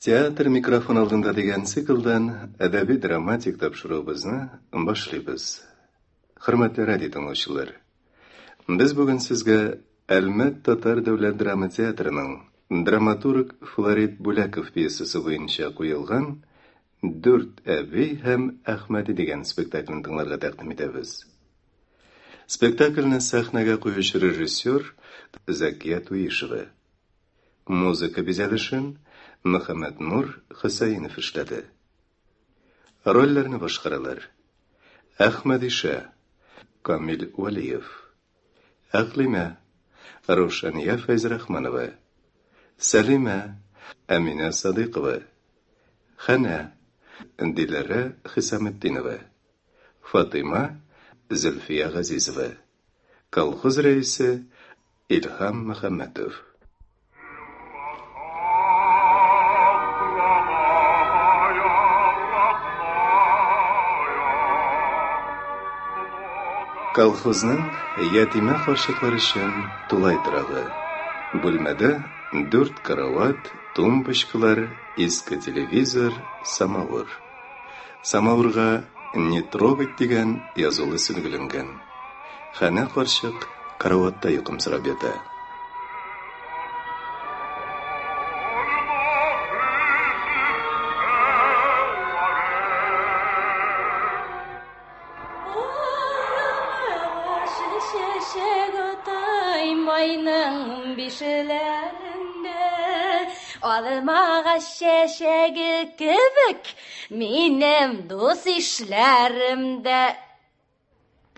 Театр микрофон алдында деген циклдан әдәби драматик тапшыруыбызны башлыйбыз. Хөрмәтле радио тыңлаучылар, без бүген сезгә Әлмәт татар дәүләт драма театрының драматург Флорид Бүләков пьесасы буенча куелган «Дүрт әби һәм Әхмәди» дигән спектакльне тыңларга тәкъдим итәбез. Спектакльне сәхнәгә куючы режиссер Закия Туишева. Музыка бизәлешен Мөхәммәд Нур Хосаинов эшләде. Рольләрне башкаралар: Әхмәдиша Камил Валиев, Әклимә Рушания Фәйзрахманова, Сәлимә Әминә Садыйкова, Хәнә Диләрә Хисаметдинова, Фатыйма Зөлфия Газизова, колхоз рәисе Илһам Мөхәммәтов. Колхозның ятимә карчыклар өчен тулай торагы. Бүлмәдә 4 карават, тумбочкалар, иске телевизор, самавыр. Самавырга «Не трогать» дигән язулы сөлгеленгән. Хәнә карчык караватта йокымсырап ята. Almağa şeşegi kibik minem dus işlerimde.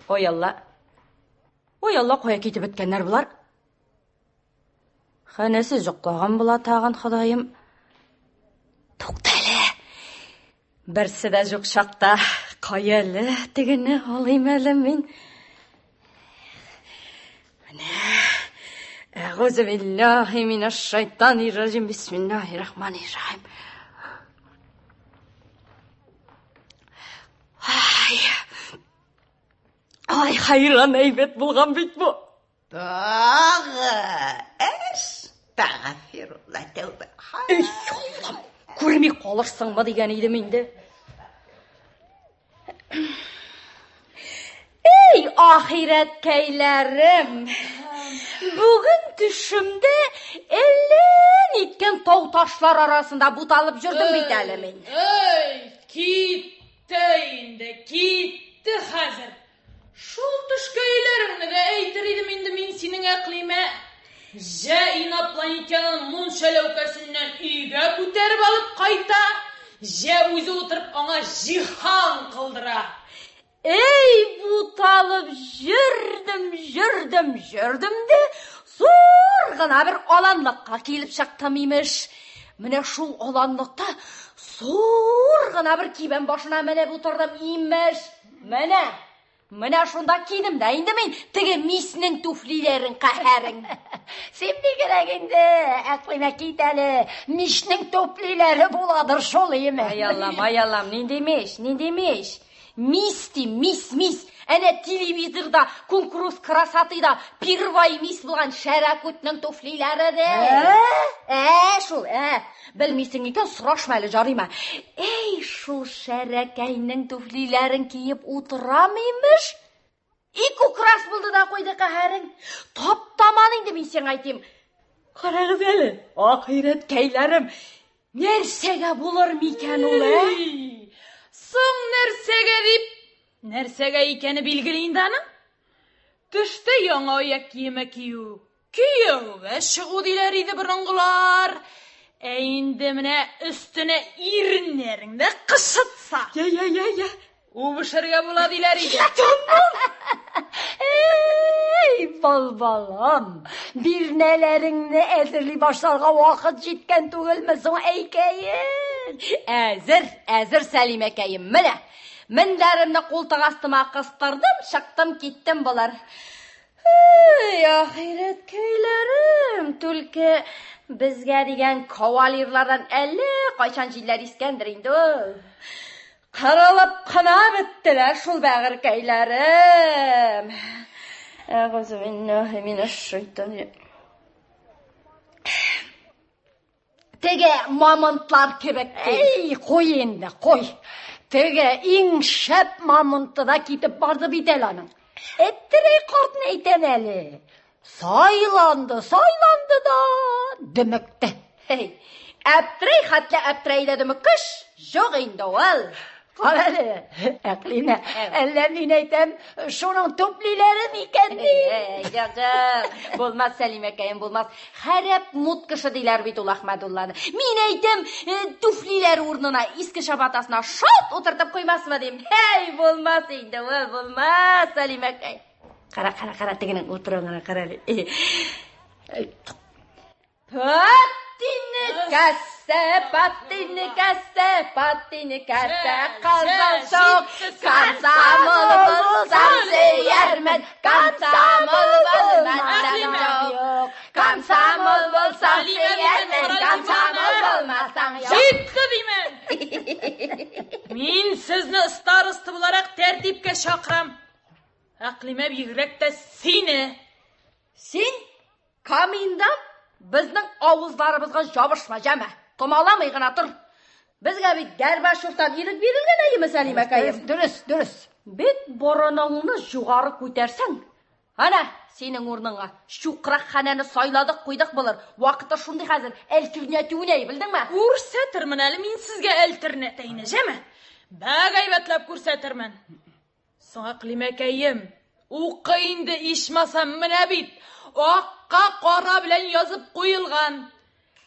Oy Allah koya ketip bitkenler bular. Хәнәсе жоқлаған була тагын Худайым. Туктале. Берсе дә юк шакта каялы тигене алыйм әле мин. أعوذ بالله من الشيطان الرجيم بسم الله الرحمن الرحيم. Ay hayran heybet bulgan bit bu. Estağfirullah tövbe. Ey Allah'ım, көрмей қалырсың ба деген едім енді. Ey ahiretkeylerim. Bugün düşümde ellen itken tau taşlar arasında butalып жүрдім бейтәлі мен. Kitті hazır. Шул түшкөйлеріңді де әйтір едім енді мен сенің әқлиме. Жә инопланетянын мұншәләукәсінен үйге көтеріп алып қайта, жә өзі отырып аңа жихан қылдыра. Ey butalып жүрдім де, зор ғана бір аланлыққа келіп шақтам имеш. Менә шул аланлықта зор ғана бір кибен башына менеп отырдым имеш. Менә шунда кидім дә инде мен теге миснең туфлиләрен каһәрең. Сен бигрәк инде әклимә кит әле. Мишнең туфлиләре буладыр шул име. Ай Аллам, нинди миш? Мис. Әнә телевизорда конкурс красотыйда первый мис булган Шәрәкүтнең туфлиләре дә. Шул. Белмисең икән сорашма әле жарыйма. Эй, шул Шәрәкәйнең туфлиләрен киеп утырам имеш. Ике крас булды да куйды каһәрең. Таптаман инде мин сиңа әйтим. Карагыз әле, ахиреткәйләрем. Нәрсәгә булыр микән ул? Соң нәрсәгә дип, нәрсәгә икәне билгеле инде аның? Төштә яңа аяк киеме кию. Кияүгә чыгу диләр иде борынгылар. Инде менә өстенә иреннәреңдә кышытса. Я. Убышырга була диләр иде. Ey балбалам, bir нәләреңне әзерли башларга вакыт җиткән түгелме соң әйкәем? Әзер Сәлимәкәем. Менә мендәремне култык астыма кыстырдым, чыктым, киттем булар. Эй, ахиреткәйләрем, түлке безгә дигән кавалерлардан әллә кайчан җилләр искәндер инде. Каралып кына беттеләр шул бәгыркәйләрем. Әгъүзу биллаһи минәш шайтани. теге мамонтлар кебек. Ей, қой енді, қой. Теге ең шәп мамонты да кетіп барды бител аның. Әттірей қартын әйтен әлі. Сайланды да, дүмікті. Әптрей хатля әптрейді дүмікіш, жоқ енді ол. Қарады, әқлиме, әлі мен әйтем, шоның төплилерін екенді. Жоқ, болмaz Сәлимекейім, болмaz. Хәрәп мұткышы дейлер бит ол Ахмадулланы. Мен әйтем, туфлилер орнына, искі шабатасына шот отыртып қоймасы ма дейм. Болмaz енді, ол болмaz Сәлимекей. Қара, тегінің отырыңына қарады. Паттины кәсі, қазан жоқ, қансамыл болсам сүйермін, қансамыл болмасам жоқ, қансамыл болсам сүйермін, қансамыл болмасам жоқ. Жетті деймін. Мен сізні старысты боларақ тәртіпке шақырам. Ақлиме бигіректі сені. Сен каминдап біздің ауызларымызға жабышма жәмі. Томаламай ғана тұр. Бізге бит Гәрбашевтан елік берілген әйімі Сәлимекейім. Дұрыс. Бет бұрыныңны жоғары көтерсің. Ана, сенің орныңа шуқырақ қананы сайладық қойдық болыр. Уақыты шундай қазір әлтірнетуіней, білдің ма? Көрсетірмін әлі, мен сізге әлтірнетейіні, жәмі? Бәг айбатлап көрсетірмін. Соң Ақлимекейім, оқиынды ешмасам міне бит. Аққа қара білен yazып қойылған.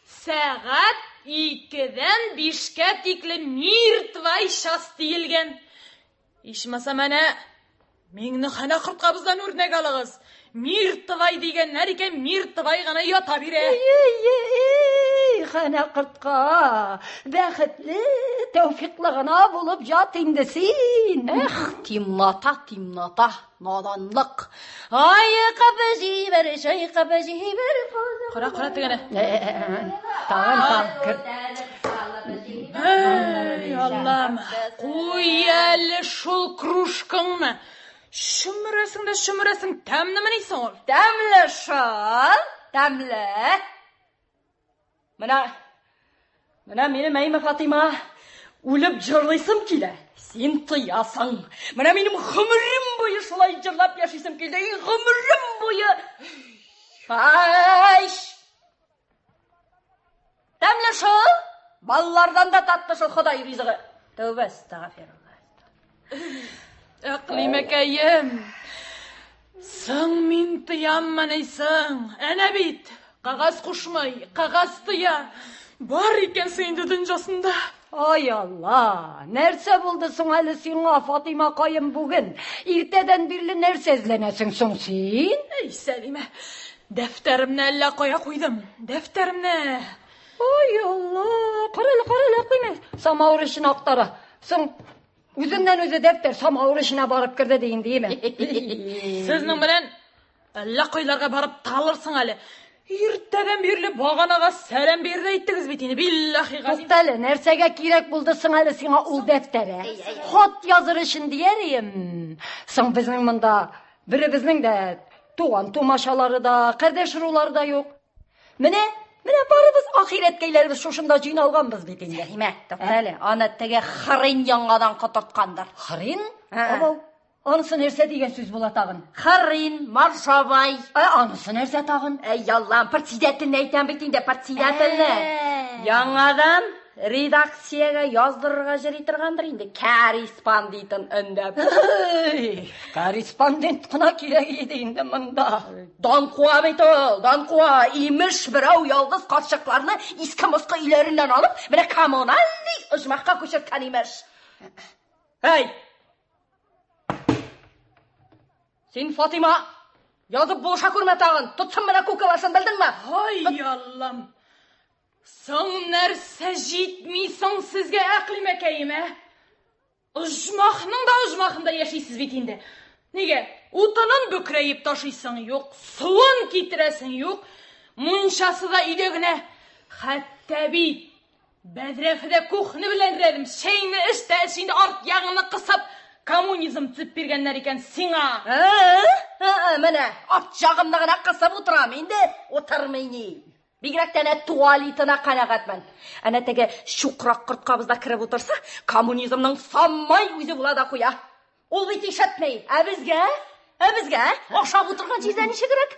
Сағат 2-ден 5-ке тиклі миртвай шас дейілген. Ешмаса мәне, меңні қана құртқабыздан өрнек алығыз. Миртвай деген нәреке миртвай ғана ята бире. Қана құртқа, бәқітлі, тәуфиқлығына болып жат енді сен. Тимната, наданлық. Айқапы жибір. Қара тегені. Тағын. Эй, Аллам, қой әлі шол кружкаңны. Шүміресің, тәмні мінейсің ол? Тәмлі шол, тәмлі. Мына менің мәймі Фатима, өліп жырлайсым келі. Сен тыясың. Мына менің ғұмырым бойы шолай жырлап яшайсым келді. Ғұмырым бойы. Айш! Тәмлі шол, балалардан да татты шол Құдай ризығы. Тәубе, астағфирулла. Ақлимекейім, сың мен тыям мәнейсің. Әне бит, қағаз құшмай, қағаз тыя. Бар екен сенді дүн жасында. Ай Алла, нәрсе болды соң әлі сеңа Фатима қайым бүгін? Иртеден бірлі нәрсе ізленесің соң сен? Ей, Сәлиме, дәфтәрімні әлі қоя қойдым. Дәфтәрімні. Ай Алла, қарайлы қоймай. Самауыр ішін ақтары. Соң өзінен өзі дәфтер самауыр ішіне барып кірді дейін дейме? Сізнің білен әлі қойларға барып талырсың әлі. Иртеден берлі бағанаға сәлем берді еттіңіз бетені, биллахи ғазим. Тоқталы, нәрсеге керек болды сың әлі сіңа ол дәфтәрі. Хот языр үшін дейерім. Сың біздің мұнда, бірі біздің де туған тумашалары да, қардеш рулары да жоқ. Міне барыбыз ақиреткейлеріміз шошында жиналғанбыз бетінде. Сәлиме, тоқталы, аны теге Харин яңадан құтыртқандар. Харин? Абау. Анысы нәрсе деген сөз бола тағын? Харин, Маршабай. Анысы нәрсе тағын? Ей Аллам, председателін әйтен бетінде, председателіні. Яңадан редакцияға яздырырға жері тұрғандар енді. Кәріспан дейтін үндіп. Корреспондент қына керек еді енді мұнда. Данқуа бет ол, данқуа. Иміш бірау ялғыз қатшықларыны искамысқы үйлерінен алып, міне коммуналды ұжмаққа көшірткен иміш. Ей! Сен, Фатима, yazып болша көрме тағын, тұтсын мына көкеласын білдің ма? Ай, Аллам, сың нәрсе жетмейсің сізге Ақлимекейім, ұжмақында яшайсыз бетінде. Неге? Утының бүкірейіп ташайсың жоқ, суын кетіресің жоқ, мұншасы да үйдегіне. Хәтті бит, бәдірәфіде кухны білен редім, шейні ішті әшейді арт яғыны қысып, коммунизм түп бергенлер екен сиңа. Міне, ат жағымда ғана қысып отырам, енді отырмайны. Бигрәк тә туалетына канәгатьмен. Әнә теге шукрак корткабыз да киреп утырса, коммунизмның самай үзе була да куя. Ул бит ишетмәй. Ә безгә? Ашап утырган җирдә ничегрәк?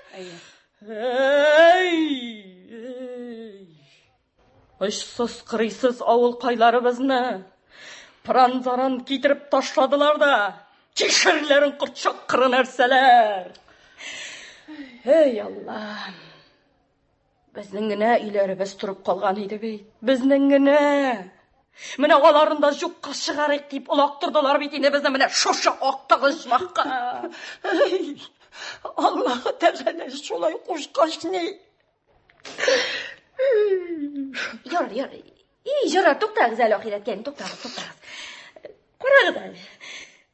Ышсыз кырыйсыз авыл кайларыбызны пранзаран китереп ташладылар да. Кишерләрен кыртчак кыры нәрсәләр. Эй Алла. Безнең генә өйләребез турып калган иде бит. Безнең генә. Менә аларында юкка чыгарык дип улактырдылар бит инде безне менә шушы актыгышмакка. Аллаһы Тәгалә шулай кушкач ни. Ярар, туктагыз әле ахирәткәйне, туктагыз.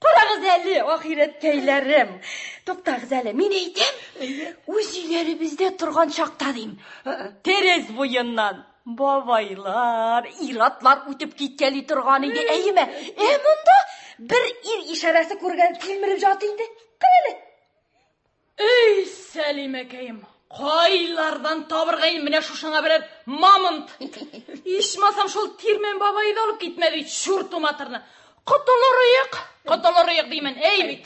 Карагыз әле ахирәткәйләрем. Туктагыз әле, мин әйтәм, үз өйләребездә торган чакта дим. Терез буеннан бабайлар, иратлар үтеп киткәли торган иде. Әйеме? Монда бер ир ишарәсе күргән тилмереп жаты инде. Кырәле. Эй, Сәлимәкәем, кайлардан табыргайым менә шушыңа берәр мамонт. Ичмасам шул Тирмен бабайды алып китмәде бит, шуртуматырны. Котылырыйык деймен, эй бит.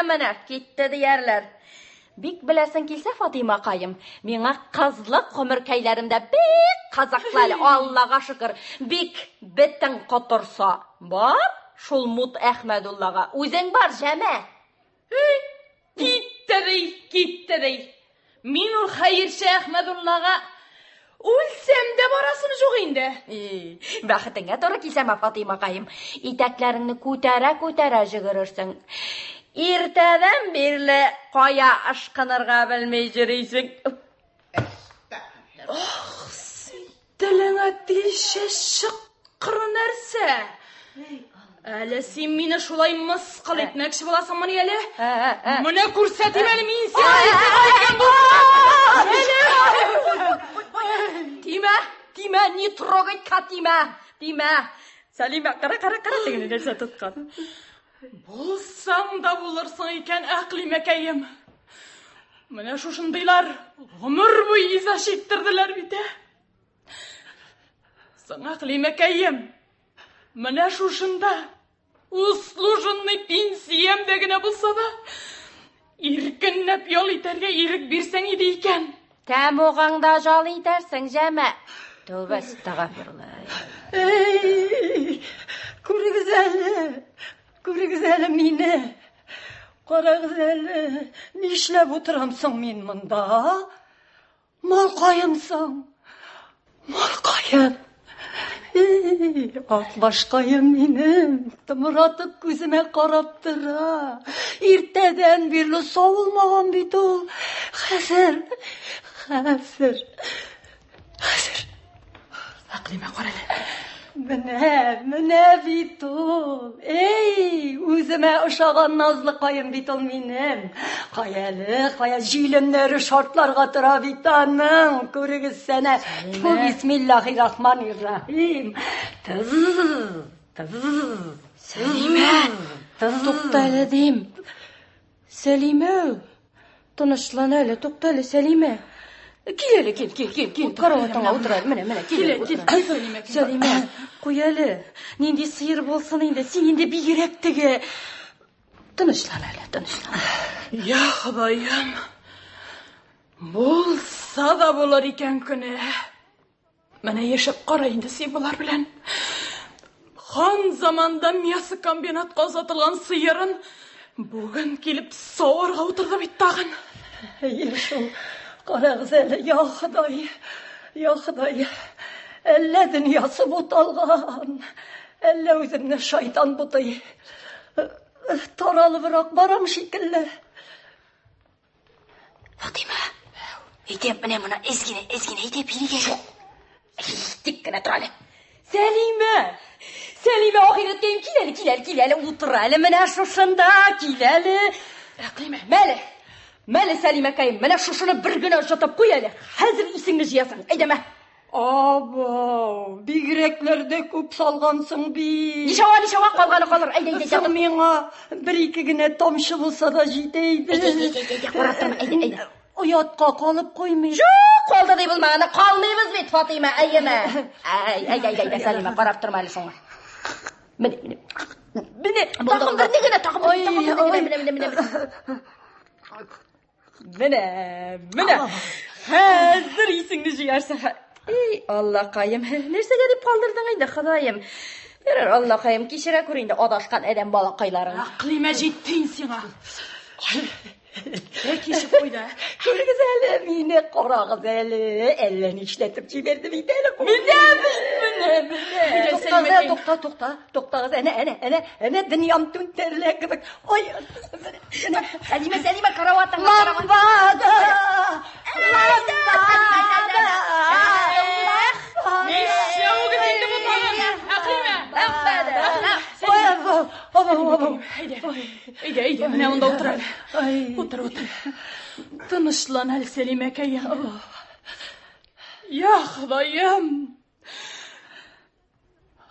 Менә китте диярләр. Бик беләсең килсә, Фатыйма кайым, миңа кызлык гомеркәйләремдә бик казаклы, Аллага шөкер, бик бетең котырса. Бар, шул Мут Әхмәдуллага. Үзең бар, җәмә. Китте дей. Мин ул Хәерче Әхмәдуллага үлсәм дә барасым юк инде. Бәхетеңә туры килсәм, Фатыйма кайым, итәкләреңне күтәрә җигерерсең. Иртәдән бирле кая ашкынырга белмәй йөрисең. Телеңә тилшә чыккыр нәрсә? Әле син мине шулай мыскыл итмәкче буласыңмы әле? Менә күрсәтим әле мин сиңа. Тимә, не трогать Катима. Сәлимә, кара тегене нәрсә тоткан. Булсаң да булырсың икән, Әкълимәкәем. Менә шушындыйлар гомер буе иза чиктерделәр бит. Саң Әкълимәкәем. Менә шушында услуженный пенсиямда генә булса да, иркенләп ял итәргә ирек бирсәң иде икән. Тәмугаңда жал итәрсең, җәмә. Тәүбә әстәгъфирулла. Күрегез әле мине. Карагыз әле, нишләп утырамсың мин монда? Малкаемсың. Акбашкаем минем, тымыратып күземә карап тора. Иртәдән бирле савылмаган бит ул. Хәзер. Әкълимә, кара әле. Менә бит ул. Үземә ошаган назлы каем бит ул минем. Кая җилемнәре шартларга тора бит аның. Күрегез сәнә. Бисмиллаһир-рахманир-рахим. Сәлимә, тукта әле дим. Сәлимә, тынычлан әле, тукта әле, Сәлимә. Кил. Караватыңа утыр әле, менә, кил. Сәлимә, куй әле. Нинди сыер булсын инде, син инде бигрәк теге. Тынычлан әле, тынычлан. Я Ходаем. Булса да булыр икән көне. Менә яшәп кара инде син булар белән. Хан заманда мясы комбинатка озатылган сыерын бүген килеп саварга утырды бит тагын. Шул. Карагыз әле, я Ходай. Әллә дөньясы буталган. Әллә үземне шайтан бутый. Таралыбрак барам шикелле. Фатыйма, әйтәм, менә моны эзгене әйтеп бирегә. Тик кенә тор әле. Сәлимә, ахирәткәем, кил әле, утыр әле, менә шушында, кил әле. Әкълимә, Мәле Сәлимәкәем, менә шушыны бер генә ошатып куй әле. Хәзер исеңне җыясың. Әйдәмә. Бигрәкләрдә күп салгансың бит. Ничава калганы калыр. Әйдә. Син миңа бер-ике генә тамчы булса да җитә иде. Әйдә, карап торма, әйдә. Оятқа қалып қоймай. Жоқ, қолды дей болмағаны қалмаймыз бет, Фатима, әйеме. Әй, Сәлима, қарап тұрмайлы соңға. Міне, тақым бір негені, Міне, хәзір есіңді жиярсың. Ей, Алла қайым, нәрсеге деп қалдырдың енді, Құдайым. Алла қайым, кешіре көрейінді адашқан әдем балақайларын. Ақлима жеттейін сеңа. Кешіп қойды. Көріңіз әлі, мені қорағыз әлі, әлін ішлетіп жіберді бейді әлі қой. Міне. Тоқтағыз, әне, дүниям түнтерлі кібік. Ой, Сәлима, карауатың. ламбада. Үйде, міне онда отырар. Отыр. Тынышлан әлі Сәлима әкейім. Я, Құдайым.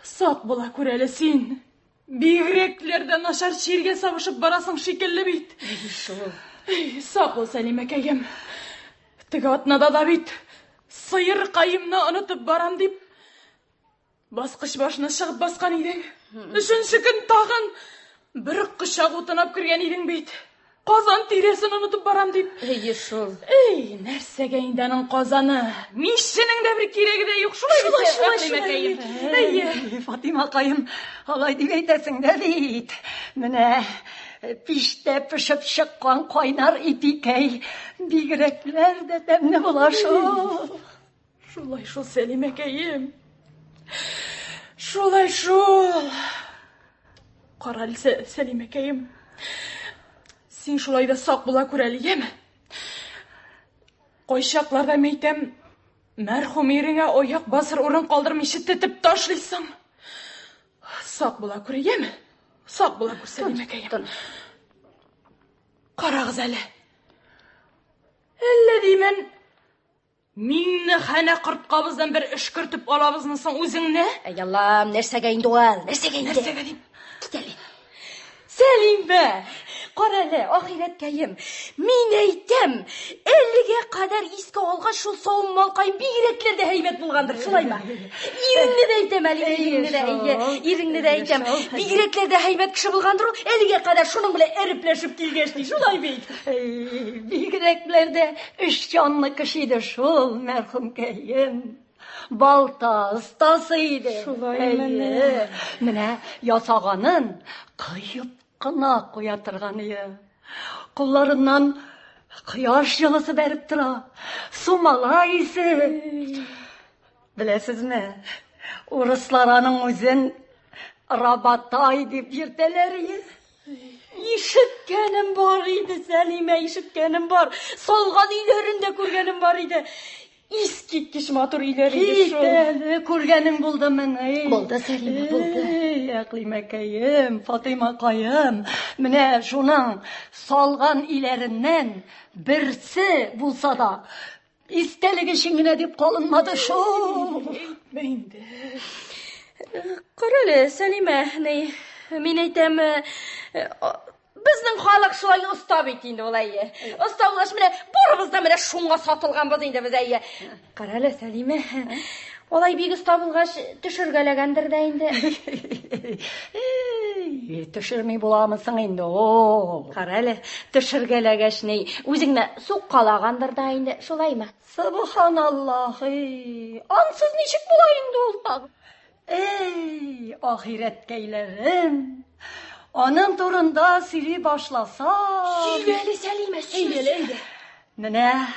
Сақ бола көрәлі сен. Бигіреклерден ашар шерге сабышып барасың шекелі бейт. Сақ бол Сәлима әкейім. Тігі атнада да бейт. Сыйыр қайымны ұнытып барам деп. Басқыш башына шығып басқан едің. Үшінші күн тағын бір құшақ отынап кірген едің бейт. Қазан тиресін ұнытып барам деп. Ей, нәрсеге инданың қазаны. Мишінің де бір керегі де yok. Шулай. Фатима қайым, алай деп айтасың да бейт. Міне, піште пішіп шыққан қойнар ипикей. Бигіреклер де дәмні бола шул. Шулай шул, Сәлима әкейім. Шулай шул. Қарал, Сәлима әкейім. Сен шулайда сақ бола көрәлі ем. Қойшақларда мейтем, мәрхум еріңе ояқ басыр орын қалдырмай шеттетіп ташлайсың. Сақ бола көре ем. Сақ бола көр, Сәлима әкейім. Қарағыз әлі. Әлі деймін, минні қана құрт қабыздан бір үшкіртіп алабызынсың өзіңні? Ей Аллам, нәрсеге инді ол, нәрсеге дейм? Кетелі. Сәлима, қаралы, ақиреткейім, мен әйтем, әліге қадар ескі алға шул сауын малқайын бейреклерде әйбет болғандыр, шулай ма? Иріңні де әйтем, иріңні де әйтем, бейреклерде әйбет кіші болғандыр, әліге қадар шуның біле әріплешіп келгешті, шулай бейт. Бейреклерде үш жанлы кішейді шул, мәрхум кәйім. Балта, ұстасıydı. Şulay mene. Mine yasağanın kıyıp kına koyatırganı. Kullarından kıyaş yılısı berip tıra. Sumalayısı. Bilesiz mi? Uruslarının özün Rabatay deyip yirteleriyiz. İşitkenim var idi Səlime, işitkenim var. Solğan ilerinde kurgenim var idi. İskitkiş matur ileriydi şu. Hiç kurgenim buldu mene. Buldu Səlime, buldu. Aklime kayım, Fatıma kayım. Mine şunun solğan ilerinden birisi bulsa da isteligi şingine deyip kolunmadı şu. Etmeyindi. Qarali, Səlime, men aytam, bizning xalq şulay usta bit endi olay. Usta bo'lash mene boribizda mene shunga sotilganmiz endi biz ay. Qarali, Səlime, olay bek usta bo'lgash tushirgalagandir da endi. Tushirmay bo'lamısın endi o. Qarali, tushirgalagash ne? O'zingni so'qqalagandir da endi, shulaymi? Subhanallah. Ansız nişik bulayın da oldu. Ey ahiretkeylerim. Onun turunda siri başlasa. Süyleli Səlime, süyleli. Mene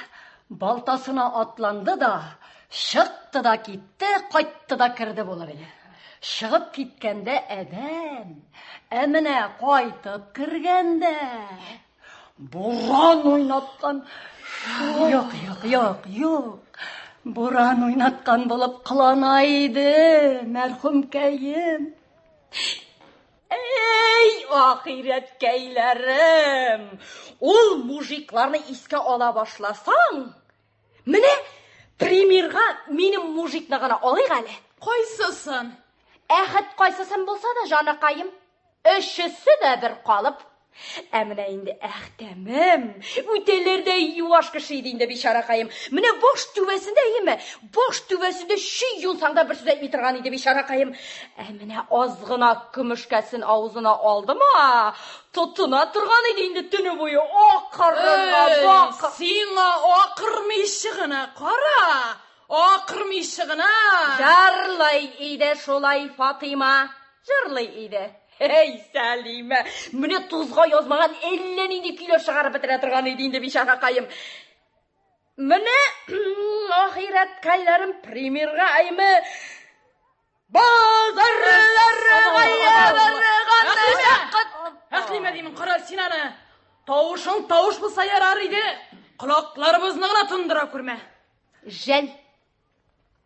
baltasına atlandı da, şıktı da gitti, qaytdı da kirdi bulabilir. Шығып кеткенде әдәм, әміне қайтып кіргенде, буран ойнатқан, жоқ, буран ойнатқан болып қыланайды, мәрхум кәйім. Ey ahiretkeylerim, ol mujiklarını iske ala başlasan, mene primirga benim mujikni gana alayıq әлі. Qaysısın? Әхет qaysısın bolsa da canakayım, üçüsü de bir kalıp, Әміне енді әқтемім, өтелерде юаш кіші дейінде бешарақайым. Міне бош түбесінде емі, бош түбесінде шүй юнсаңда бір сөз әйтмей тұрған еді бешарақайым. Әміне азғына күмішкәсін аузына алды ма, тұтына тұрған еді енді түні бойы оқырға бақы. Сиңа оқырмейшіғына қара, оқырмейшіғына. Жарлай еді шолай Фатима, жарлай еді. Ей, Сәлиме, міне тұзға язмаған әлленейді күйлер шығарып бітіре тұрған едейінде бешарақайым. Міне ахирет кайларым примерға аймы базарлары ғайабырғаны жаққыт. Әқлиме деймін, Құрал Синаны. Тауышың тауыш бұлса ярар еді. Құлақтарымызны ғана тұндыра көрме. Жәл,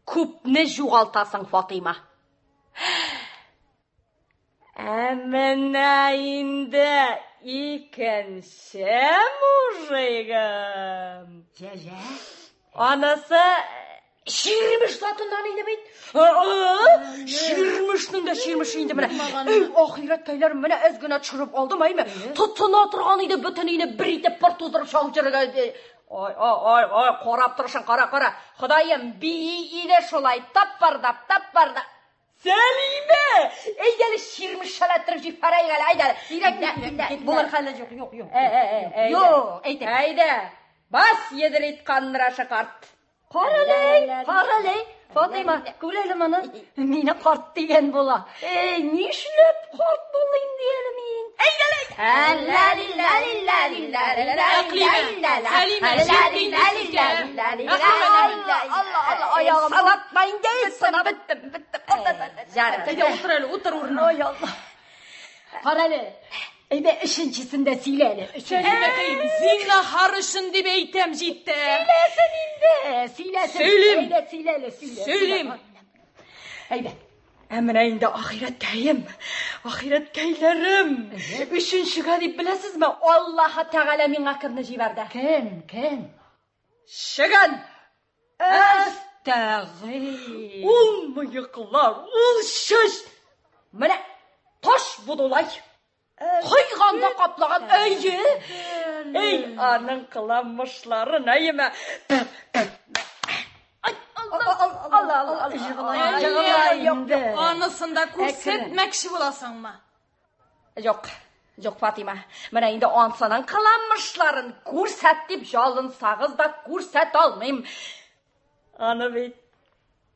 көпні жоғалтасың, Фатима. Әміне енді икенші мұжығым. Жә. Анасы 20 сатындан еді бейт. 20-нің де 20 еді міне. Ахирет кәйлерім міне әзгіні чырып алды майме. Тұтына тұрған еді бүтін ені бір етіп бір тұздырып шауып жүргі. Ой, қорап тұрышын, қара. Құдайым, бейі еді шолай тап-бардап. Сәлиме! Әйдәлі 20 шалаттырып жеп парайғалы, әйдәлі. Бұлар қайлы жоқ. Yok, әйді. Бас едірет қандыра шықарт. Қаралей. Фатима, көрелі мұны. Мені қарт деген бола. Не үшіліп қарт болайын дейелі мен? Ayağım sanatmayın değilsin. Bittim. Otur oruna. Қаралей. Әйді үшіншісінде сөйлелі. Сәлимекейім, зина харышын деп ейтем жетті. Сөйлесін енді. Сөйлем. Сөйлем. Әйді. Әміне енді ахирет кәйлерім. Үшіншіға деп білесіз ме? Аллаха тағала мен ақырны жибарды. Кім? Шығын. Әстәғи. Ол мұйықлар, ол шөш. Міне, тош бұдылай. Қойғанда қаплаған әйі. Ей, аның қыламышларын әйіме. Анысында көрсетмекші боласың ма? Жоқ, Фатима. Міне енді ансының қыламышларын көрсет деп жалын сағыз да көрсет алмайым. Аны бет,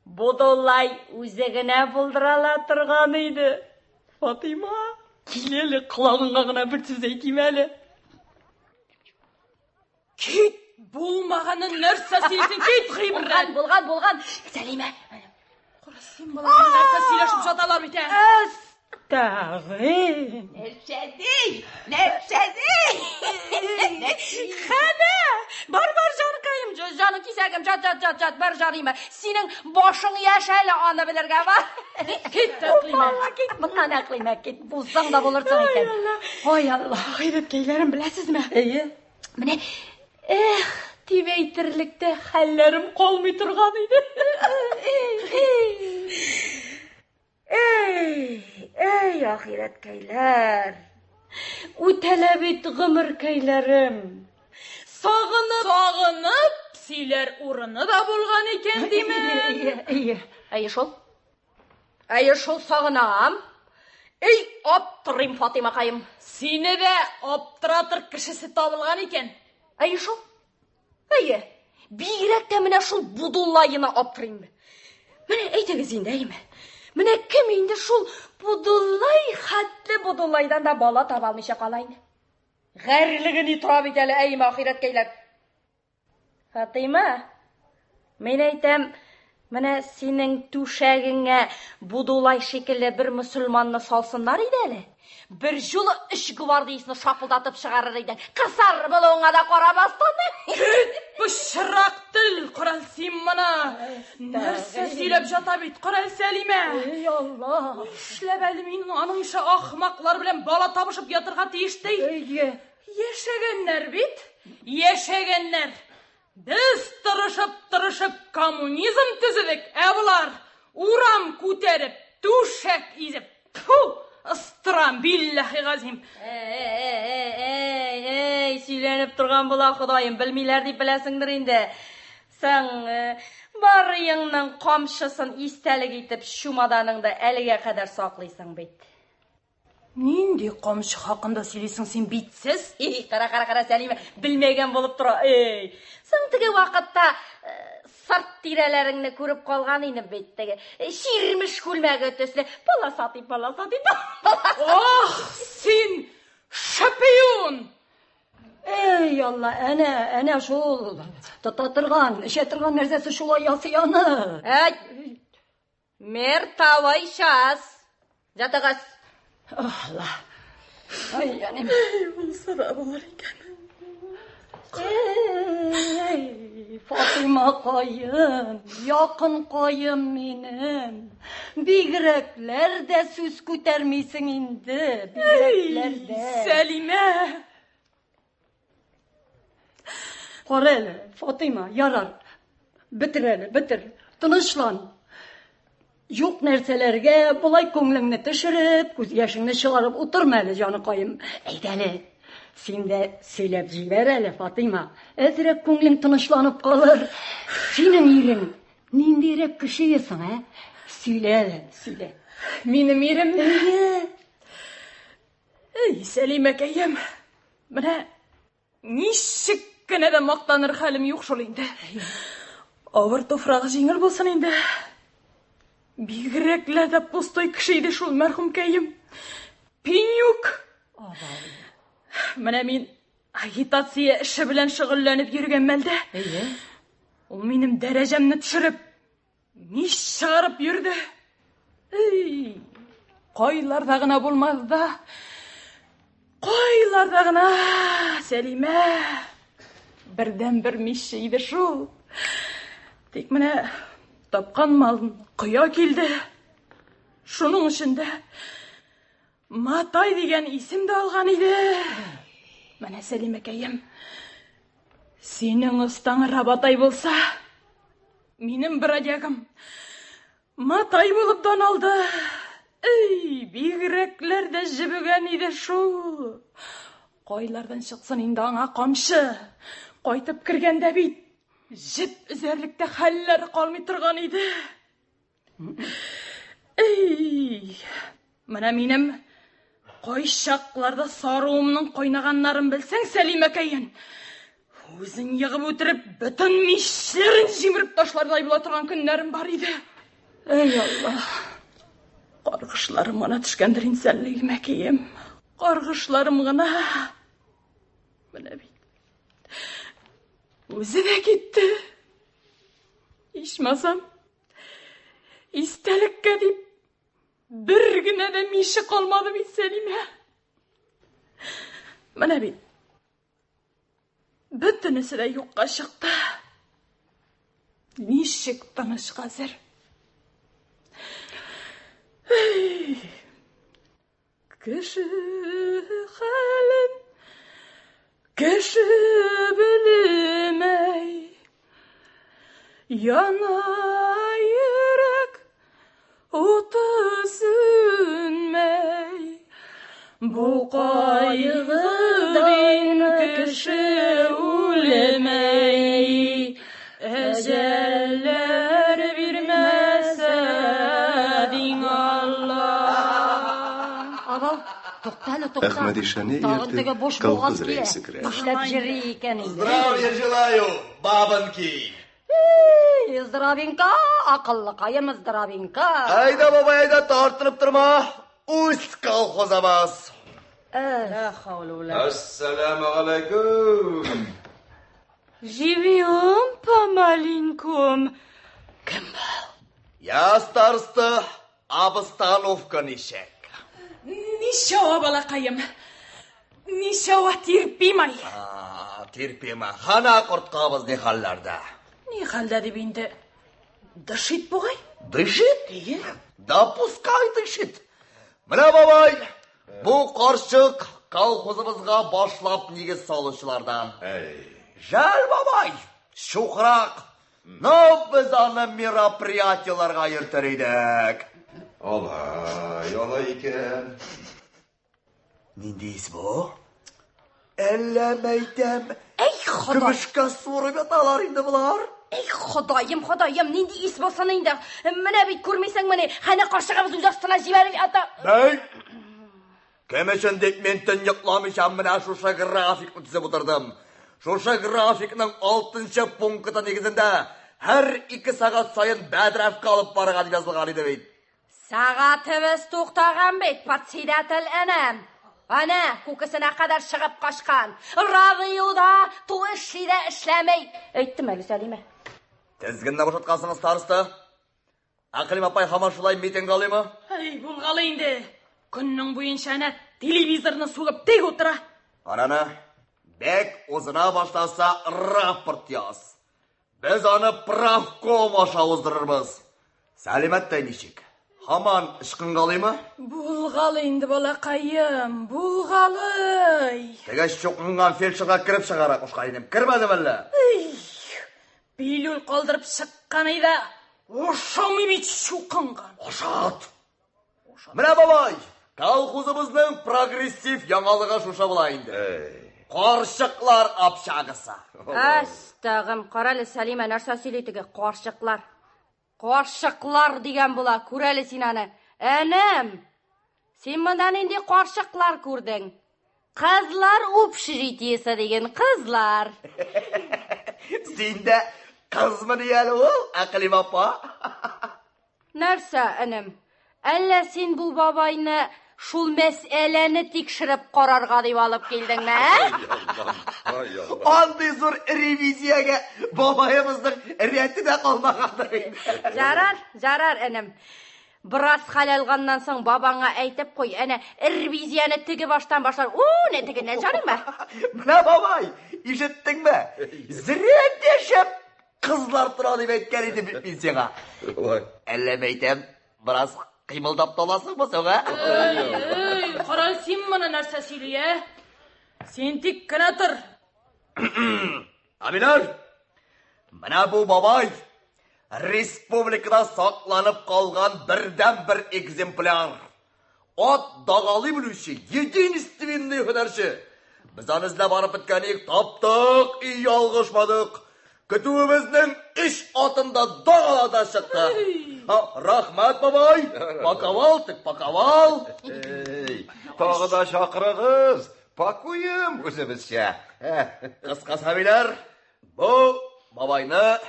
бұдылай өзегіне бұлдырала тұрған еді. Фатима. Келелі құлағыңа ғына бір сөз айтайым әлі. Кет болмағанын нәрсе сейсін, кет ғибіррән. Болған. Сәлиме. Құрасың балағын нәрсе сейлешіп жаталар бете. Әстәғи. Нәпсәдей. Қәне, бар жаныкайым, жаны кисәгім, жат, бар жарыйма. Сенің башың яшәлі аны білерге бар. Кет әқлиме. Мұнан әқлиме, кет. Бұлсаң да болырсың екен. Ой, Алла. Ғайрет кейлерім біләсіз ме? Міне, тивейтірлікті хәллерім қолмай тұрған еді. Ей, ахирет кәйлер. Үтәләбет ғымыр кәйлерім. Сағынып, силер урыны да болған екен деймін. Әйе шол сағынам. Ей, аптырым Фатима қайым. Сені де аптыратыр кішісі табылған екен. Әйе шол? Әйе, бейрәкте міне шол бұдулайына аптырым. Міне әйтегіз енді әйме. Міне кім енді шол бұдулай, хәтлі бұдулайдан да бала табалмыша қалайын. Ғәрлігін итырап етелі әйме ахирет кейлер. Фатима, мен әйтем, міне сенің түшәгіңе бұдулай шекілі бір мұсылманны салсындар едәлі. Bir жолы үш гвардиясыны шапылдатып шығарыр еден. Қырсар бұлуыңа да қора бастаны. Бұшырақ тіл, Құрал Симмана. Нәрсе сөйлеп жата бет, Құрал Сәлиме. Ей Аллах. Шілеп әлімін аныңша ақмақлар білен бала табышып ятырға тиіштей. Ешегеннер бет, ешегеннер. Біз тұрышып коммунизм түзідік, әбылар. Урам көтеріп, түшек изіп. Ту, Ыстырам, биллахи ғазим. Ей, сөйленіп тұрған бұла құдайым, білмейлер деп білесіңдір енді. Сәң бар еңнің қамшысын истәлік етіп, шумаданыңды әліге қадар сақлайсың бейт. Нинди қамшы хақында сөйлейсің сен битсіз? Қара, Сәлиме, білмеген болып тұра. Сәң тігі вақытта сарт тирелеріңні көріп қалған ені беттігі. Ширміш көлмәгі өтесіне паласати. Ох, сен шапион! Ey Allah, әне шул татырған, шетірған нәрсесі шулай ясыяны. Мер тавай шас. Жатығыз. Allah. Ay yani. Бұл сара болар екен. Fatıma qayım, yakın qayım benim. Bigrekler de süs kütermisin indi. Bigrekler de. Сәлимә! Qarayla, Fatıma, yarar. Bitir. Tınışlan. Yok nerselerge bulay көңлеңне төшеріп, күз яшыңны шығарып отырма әлі жаны qayım. Әйдәлі, сен де сөйләп җибәр әле, Фатыйма. Әзрәк көңлең тынычланып калыр. Синең ирең ниндирәк кеше исең, Сөйлә. Минем ирем. Сәлимәкәем. Менә ничек кенә дә мактаныр хәлем юк шул инде. Авыр туфрагы җиңел булсын инде. Бигрәкләр дә пустой кеше иде шул мәрхүмкәем. Пинюк. Менә мин агитация эше белән шөгыльләнеп йөргән мәлдә. Ул минем дәрәҗәмне төшереп, ниш чыгарып йөрде. Кайларда гына булмады да. Кайларда гына, Сәлимә. Бердән-бер мишә иде шул. Тик менә тапкан малын кыя килде. Шуның эчендә Матай дигән исем дә алган иде. Менә Сәлимәкәем, синең остаң Рабатай булса, минем бродягым Матай булып дан алды. Бигрәкләр дә җибегән иде шул. Кайлардан чыксын инде аңа камчы. Кайтып кергәндә бит җеп үзәрлектә хәлләр калмый торган иде. Менә минем кайчакларда сарыуымның кайнаганнарын белсәң, Сәлимәкәем, үзең ягып үтереп, бөтен мишләрен җимереп ташлардай була торган көннәрем бар иде. Ey Allah. Каргышларым гына төшкәндер инде, Сәлимәкәем. Каргышларым гына. Менә бит. Үзе дә китте. Ичмасам, истәлеккә дип бер генә дә мише калмады бит, Сәлимә. Менә бит. Бөтенесе дә юкка чыкты. Ничек тыныч хәзер? Кеше хәлен кеше белмәй, яна йөрәк уты сүнмәй. Бу кайгыдан кеше үлмәй, әҗәлләр бирмәсә дин Алла. Ага, тоқталы. Ахмадишаны ертіп колхоз рейсі кіреді. Ішләп жүрі екен енді. Здравия желаю, бабанки. Здравенька, ақыллы қайым, здравенька. Айда, бабай, айда, тартынып тұрма. Усть колхозамыз. Ассаламу алейкум. Живем помаленьком. Кім бұл? Я старосты обстановка нишек. Нишауа, балақайым. Нишауа терпимай. Терпема, хана құртқабыз не халларда. Не халда деп енді дышит бұғай? Дышит? Да пускай дышит. Мына бабай, бұл қаршық колхозымызға башлап негіз салушылардан. Жәл бабай, шуқырақ, но біз аны мероприятияларға ертір едік. Олай екен. Ниндейс bu? Әллә мәйтәм. Ey Xudoy. Көмішқа суырып яталар инде бұлар. Ey Xudoyim, nindi is bo'lsin endi. Mana bit ko'rmaysan mana, qani qoshig'imiz uzastına jibarib ata. Бәй! Кем өчен дип мен төн йокламыйчам менә шушы графикны төзеп утырдым. Шушы графикның 6-нчы пункты нигезендә һәр 2 сагат сайын бәдрәфкә алып барырга дип язылган иде бит. Сәгатебез туктаган бит, председатель энем. Ana, ko'kisine kadar çıkıp kaçkan. Radyoda, tuğuşida işlemey. Öйтtim әлі Сәлиме. Тезгенне бошаткансыңыз старысты. Акылым апай хаман шулай митинг алыймы? Ай, булғалы инде. Күннің буенча ана телевизорны сугып тек отыра. Араны, бек узына баштаса рапорт яз. Біз аны правком аша уздырырбыз. Сәлимәттәй ничек? Хаман ышкын қалыймы? Булғалы инде балақайым, булғалы. Тегеш чоқынған фельдшерға кіріп шығара қошқайным. Кірмәдім әлі. Билюл қалдырып шыққанайда, ошамы бит шуқынған. Ошат! Міне бабай, колхозымыздың прогрессив яңалыға шуша болайынды. Қаршықлар апшағысы. Астағым, қаралы Сәлиме нәрсе сөйлейтігі қаршықлар. Қаршықлар деген бұла, көрәлі сен аны. Әнім, сен мұндан енді қаршықлар көрдің. Қызлар общежитиесі деген қызлар. Сен де қызмы дейәлі ол, Ақылым апа? Нәрсе, әнім, әлі сен бұл бабайны шул мәсәләні тикшіріп қарарға деп алып келдің ме? Андай зор ревизияға бабайымыздың рәті де қалмағанды. Жарар, әнім. Біраз хал алғаннан соң бабаңа әйтіп қой, әне, ревизияны тігі баштан башлар. Не тігінен жарың ба? Мына бабай, ишеттің бе? Зіретешіп қызлар тұра деп әйткен еді бітмей сеңа. Әлі мәйтем, біраз қимылдап толасың ба соға? Қарал сен мұны нәрсе сөйлей, сен тек кіна тұр. Аминар, мына бұл бабай республикада сақланып қалған бірден бір экземпляр. От дағалы білуші, единственный хөнәрші. Біз анызда барып біткенік таптық, үй алғышмадық. Күтуіміздің іш атында дағалада шықты. Рахмат бабай, паковал, тік паковал. Тағы да шақырығыз, пакуем өзімізше. Қысқа сәбилер, бұл бабайны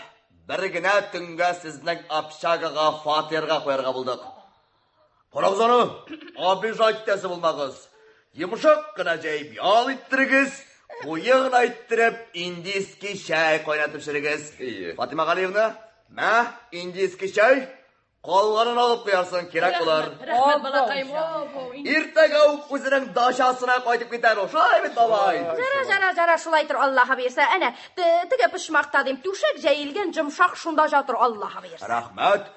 бір гіне түнге сіздің апшағыға фатерға қойырға бұлдық. Қонақзаны, абижайттесі болмағыз. Емшақ қына жайып ял иттірігіз, қойығын айттырып, индийский шай қойнатып шірігіз. Фатима Ғалиевна, мә, индийский шай, қалғанын алып қоярсын, керек олар. Рахмет балақайым. Иртәгә ук үзенең дашасына қайтып кетер о. Шулай бит бабай. Жара, шулай тұр, Аллаға берсе. Әне, тіге пішмақта дейм, түшек жәйілген жұмшақ шунда жатыр, Аллаға берсе. Рахмат,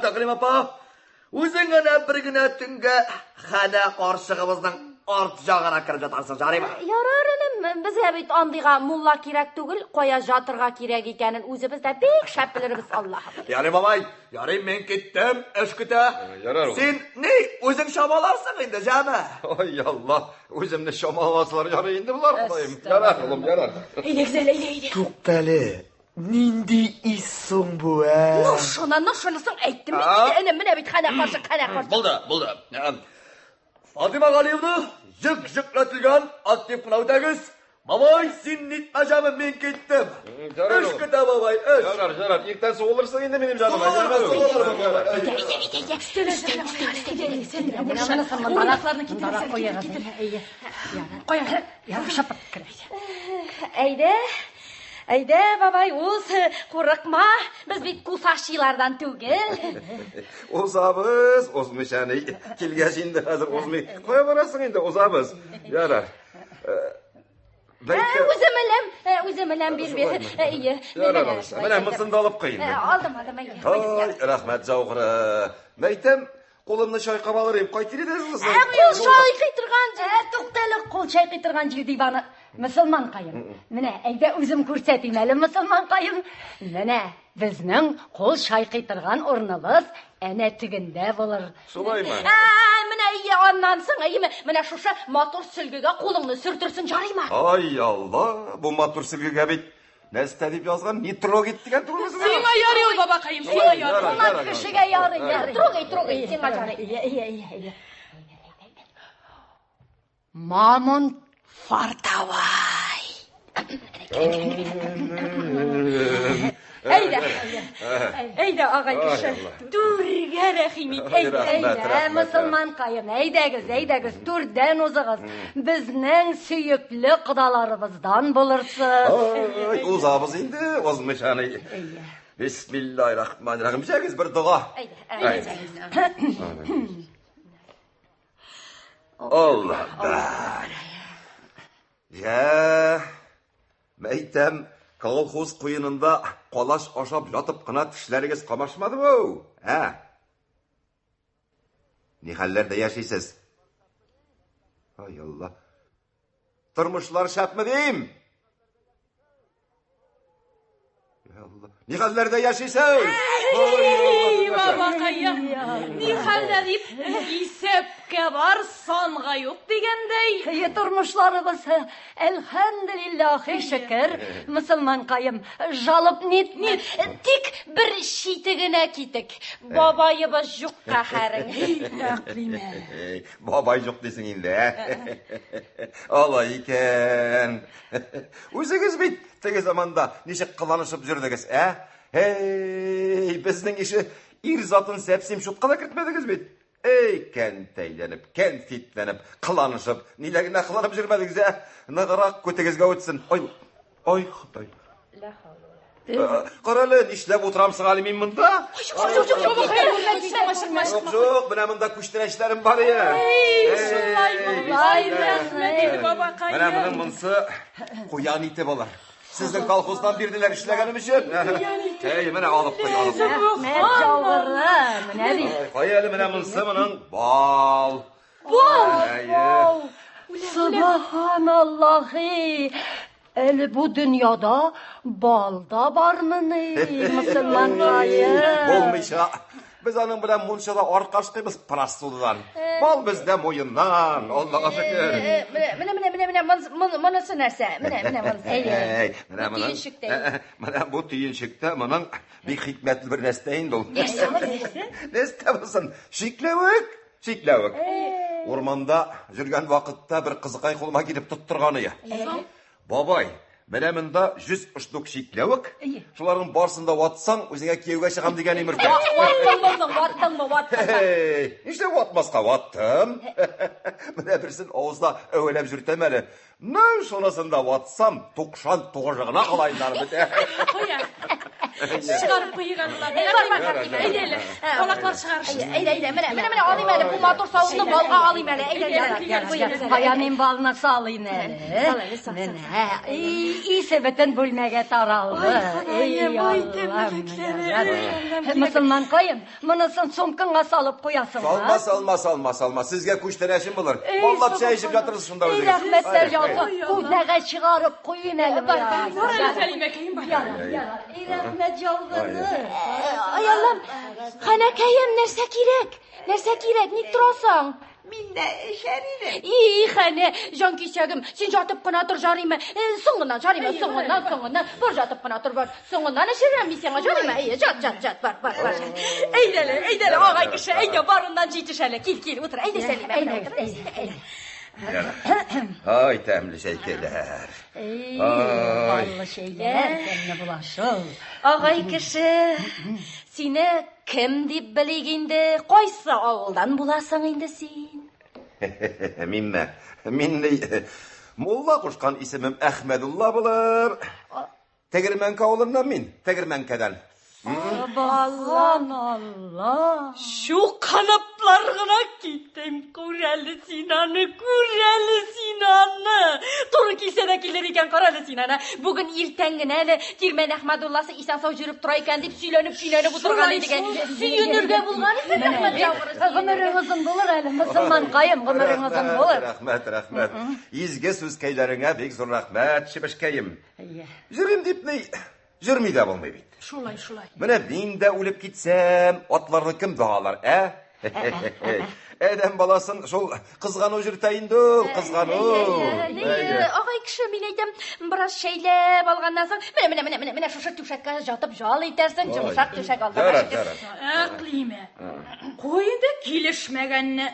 Ақылым апа. Өзің әне бір күні түнге қана қаршығымыздың арт жағына кіріп жатарсың, жарай ма? Ярар, әнім, біз әбет андыға мулла керек түгіл, қоя жатырға керек екенін өзі бізді бек шәпіліріміз, Аллаға берсе. Ярай бабай, ярай мен кеттім, үш күті. Сен не, өзің шамаларсың енді, жәмі? Ой, Аллах, өзімді шамаласылар жарай енді бұлар құдайым. Ярар, ұлым, ярар. Eyde. Туқтәлі, нинди иссің бұ, Ношынысың әйттім бейді, әнім, міне бейт қана қаршы. Болды. Фатима Ғалиевна, жүк-жүклетілген актив қынау тәгіз. Бабай, сен нетме жамы мен кеттім. Үш күті бабай, үш. Жарар, ектен соғылырсың енді менің жаным. Әйде, бабай, оз қорықма, біз бет кусашилардан түгел. Озабыз, озмышаны, келгеш енді қазір озмай. Қоя барасың енді, озабыз. Ярар. Өзім әлем бер. Ярар, міне мысымды алып қиын. Алдым. Рахмет жауғыры. Мәйтем, қолымны шайқап алырым, қайтыр едіңіз? Қол шайқи тұрған Тоқтайлы қол шайқи тұрған жердей баны мұсылман қайым. Міне, әйде өзім көрсетейін әлі мұсылман қайым. Міне, біздің қол шайқи тұрған орнымыз әне тігінде болыр. Солай ма? Міне Аннан соң, менә шушы матур сөлгегә кулыңны сөртөрсең жарыймы? Ай Алла, бу матур сөлгегә бит нәрсә дип язган? Нитрогит дигән түгелме? Сиңа ярый ул, бабакаем, сиңа ярый. Ул кешегә ярый. Трогай, сиңа жарый. Мамон фартавай. Әйдә, агай кеше. Түргә рәхим ит. Әйдә, мөселман кайын, әйдәгез, түрдән узыгыз. Безнең сөекле кодаларыбыздан булырсыз. Ай, узабыз инде, озмышаны. Бисмиллахиррахманиррахим. Җәгез бер дуга. Аллаһ. Я, мәйтәм, колхоз куенында калаш ашап ятып кына тешләрегез камашмадымы ул? Ни хәлләрдә яшисез? Ай Алла. Тормышлар шәпме дим? Я Алла. Ни хәлләрдә яшисез? Ей, бабакаем, ни хәлдә дип исәпкә бар, санга юк дигәндәй. Тормышларыбыз, әлхәмдүлиллаһи шөкер, мөселман кайым, жалып нит. Тик бер шите генә китек. Бабайыбыз юк каһәрең. Бабай юк дисең инде. Алай икән. Үзегез бит теге заманда ничек кыланышып жүрдегез, Эй, безнең ише ир затын сәпсим шуткала кертмәдегез бит. Эй, кәнтәйләнеп, кәнфитләнеп, кыланышып, ниләгенә кыланып жүрмәдегез, Ныгырак көтегезгә үтсен. Ай, Ходай. Каралы, нишләп утырамсың әле мин монда? Юк, менә монда күчтәнәчләрем бар я. Рәхмәт, бабакаем. Менә моның монсы куян ите булыр. Сезнең колхоздан бирделәр эшләгәнем өчен. Эй, менә алып куй. Менә ди. Кая әле менә монсы моның бал. Субханаллахи. Әле бу дөньяда балда бармыны, мөселман кайым? Булмыйча. Без аның белән мунчада аркашкыбыз прастудан. Бал бездә муеннан. Аллага шөкер. Менә монысы нәрсә? Менә монысы. Менә бу төенчектә моның бик хикмәтле бер нәрсә инде ул. Нәрсә булсын? Шикләвек. Урманда жүргән вакытта бер кызыкай кулыма килеп тоттырганы. Бабай, менә монда 100 штук шикләвек. Шуларның барсын да ватсаң, үзеңә кияүгә чыгам дигән имертә. Ваттыңмы? Нишләп ватмаска ваттым? Менә берсен авызда әвәләп жүртәм әле. Мен шунысын да ватсам, 99 гына калайнар бит. Куя. Чыгарып куйганлар. Әйдәле. Колаклар чыгарышты. Әйдә, менә алыйм әле. Бу матур савытны балга алыйм әле. Әйдә. Каянин балына салыйм әле. Менә. Исе бөтен бүлмәгә таралды. Эй, мөселман кайым, монысын сумкаңа салып куясың. Салма. Сезгә күчтәнәшем булыр. Валлап чәй эчеп ятырсыз шунда үзегез. Рәхмәтләр җаты. Күләгә чыгарып куйын әле. Сәлимәкәем бар. Рәхмәт җалгыны. Ай Аллам, ханәкәем нәрсә кирәк? Ник торасың? Мин дә эшәр идем. Хәнә, җан кичәгем, син жатып кына тор жарыймы? Соңыннан жарыймы, соңыннан. Бар жатып кына тор, бар. Соңыннан эшерәм мин сиңа жарыймы? Жат, бар. Әйдәле, агай кеше, әйдә барыннан җитеш әле. Кил, утыр. Әйдә Сәлимә. Ай, тәмле шәйкәләр. Баллы шәйләр, кемне булашыл. Агай кеше, сине кем дип белик инде? Кайсы авылдан буласың инде син? Мин Мулла кушкан исемем Әхмәдулла булыр. Тегермәнкә авылыннан мин, Тегермәнкәдән. Алла. Şu kanatlarına gittim. Kurelli Sinan'ı. Doğru kilsedekiler iken Kurelli Sinan'ı. Bugün irtengine Tirmen Ahmedullah'sı İhsan Sağ jürüp durayken deyip süylenip oturgan ediken. Süyünürge bulgan ise Ahmet Cavır'ı. Gümürün uzun bulur әлі, Müslüman kayım, gümürün uzun bulur. Рәхмәт. Изге сүзкәйләреңә бик зур рәхмәт, Шибешкәем. Жүрим дип ни, жүрми дә булмый бит. Шулай. Менә мин дә үлеп китсәм, атларны кем дагалар, Әдәм баласын шул қызғану жүртәйінді, қызғану. Ағай кіші, мен айтам, біраз шәйлеп алғаннан соң, міне шушы түшәкке жатып жал етерсің, жұмшақ түшәк алды. Әқлиме, қойынды келішмәгәнні.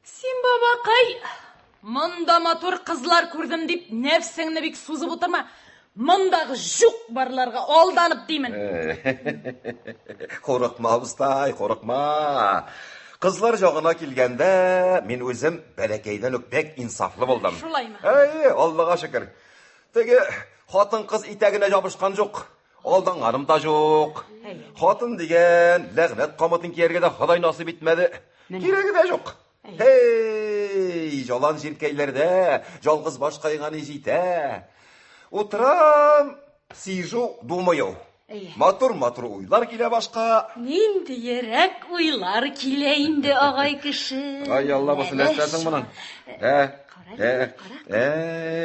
Сен бабақай, мұнда матур қызлар көрдім деп, нәфсіңні бек сузып отырма. Мұндағы жұқ барларға алданып деймін. Қорықма, ұстай, қорықма. Қызлар жоғына келгенде, мен өзім бәләкейден өкпек инсафлы болдым. Шулай ма? Аллаға шүкір. Теге, қатын қыз итәгіне жабышқан жоқ. Алданғаным да жоқ. Қатын деген ләғнет қамытын керге де Құдай насып етмеді. Керегі де жоқ. Жалан жеркейлерде жалғыз баш қайғаны жейті. Отырам, сижу, думаю. Матур уйлар келе башқа. Нинді ерек уйлар келе инде, ағай кіші. Ай, Алла, бұсы ләстәсің мұның.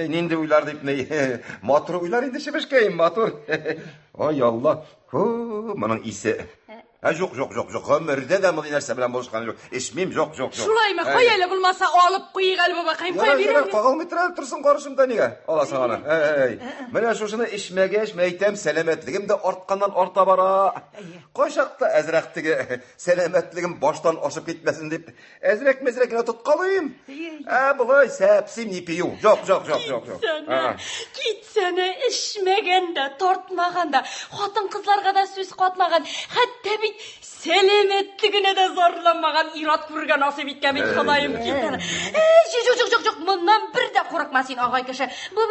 Нинді уйлар дейп, матур уйлар инде шебешкейін, матур. Ай, Алла, мұның исі. Жоқ, өмірде де мұны нәрсе білен болышқан жоқ. Ешмейм, жоқ. Шулай ма, қой әлі болмаса алып қойық әлі бабақайым, қой берем. Қағалметірәл тұрсын қарышымда неге? Аласың аны. Міне шошыны ішмәгеш, мәйтем, сәлеметлігім де артқаннан арта бара. Қойшақты әзірәқтігі сәлеметлігім баштан ашып кетмесін деп, әзірәк-мезірәкіне тұтқалайым. Бұлай сәпсім не пию. Жоқ. Кетсені ішмегенде, тортмағанда, қатын қызларға да сөз қатмаған, хәтті бит сәлеметтігіне де зорламаған ират көрген асып еткен бит Құдайым кетті. Жоқ, мұннан бір де қорықмасын, ағай кіші. Бұл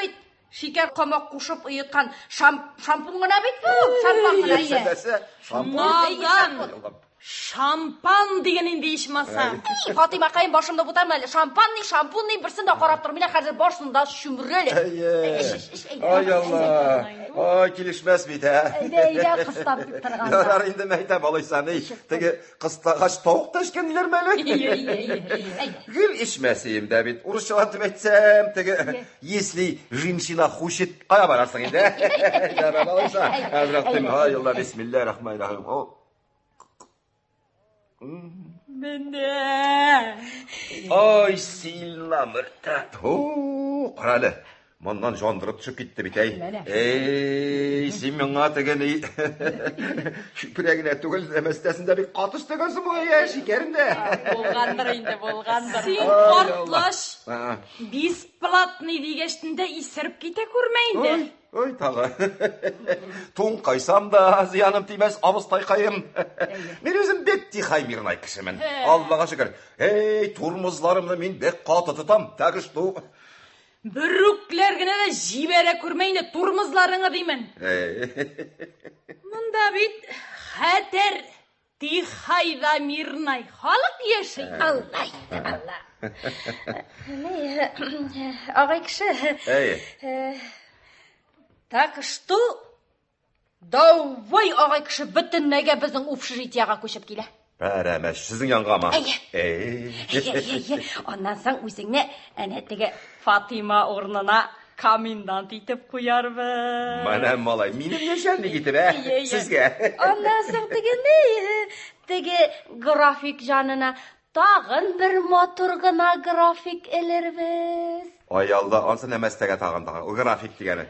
бит шекер қамақ қушып ұйытқан шампунғына бит бұл. Шампан деген енді ешмаса. Фатима қайын башымда бұтарма әлі. Шампун не бірсінде қарап тұр. Міне қазір башында шүмірелі. Ай, Алла. Ай, келішмәс бейт, Әйде, қыстап тұрғанда. Ярар инде мәйтәм алайсан, теге қыстағаш тауық та ішкенділер мәлі? Гүл ішмәсейім дә бит. Урысчалантым әйтсәм, теге, если женщина хочет, қая барарсың инде? Ярар алайсан. Әзірақтым, ай, Алла, бисмиллахир-рахманир-рахим. Менде. Ой, сильно мұртат. Құралы. Мұндан жондырып түсіп кетті бит, сен мыңа теген күрегіне түгіл әместесінде бек қатыс тегенсің бұл шекерінде. Болғандар. Сен қартлаш, бесплатный дегештінде исіріп кете көрмейді. Ой, тағы. Туң қайсам да зияным тимәс абыстай қайым. Мен өзім бек тихай мирнай кішімін. Аллаға шүкір. Турмызларымды мен бек қаты тұтам. Тәгіш ту. Бүріклергіне де жибере көрмейді турмызларыңы деймін. Мұнда бит хәтер тихайда мирнай халық еші. Алла. Ағай кіші. Так что, давай ағай кіші бүтіннәге біздің общежитияға көшіп келе. Бәрәмәш, сіздің янға ма? Ondan соң өзіңне әнеттігі Фатима орнына комендант етіп қоярбыз. Мәнәм малай, менің нешәлі кетіп, сізге? Ondan соң теге график жанына тағын бір матур ғына график елербіз. Ай, алда, ансын әмәстәге тағын, график дегені.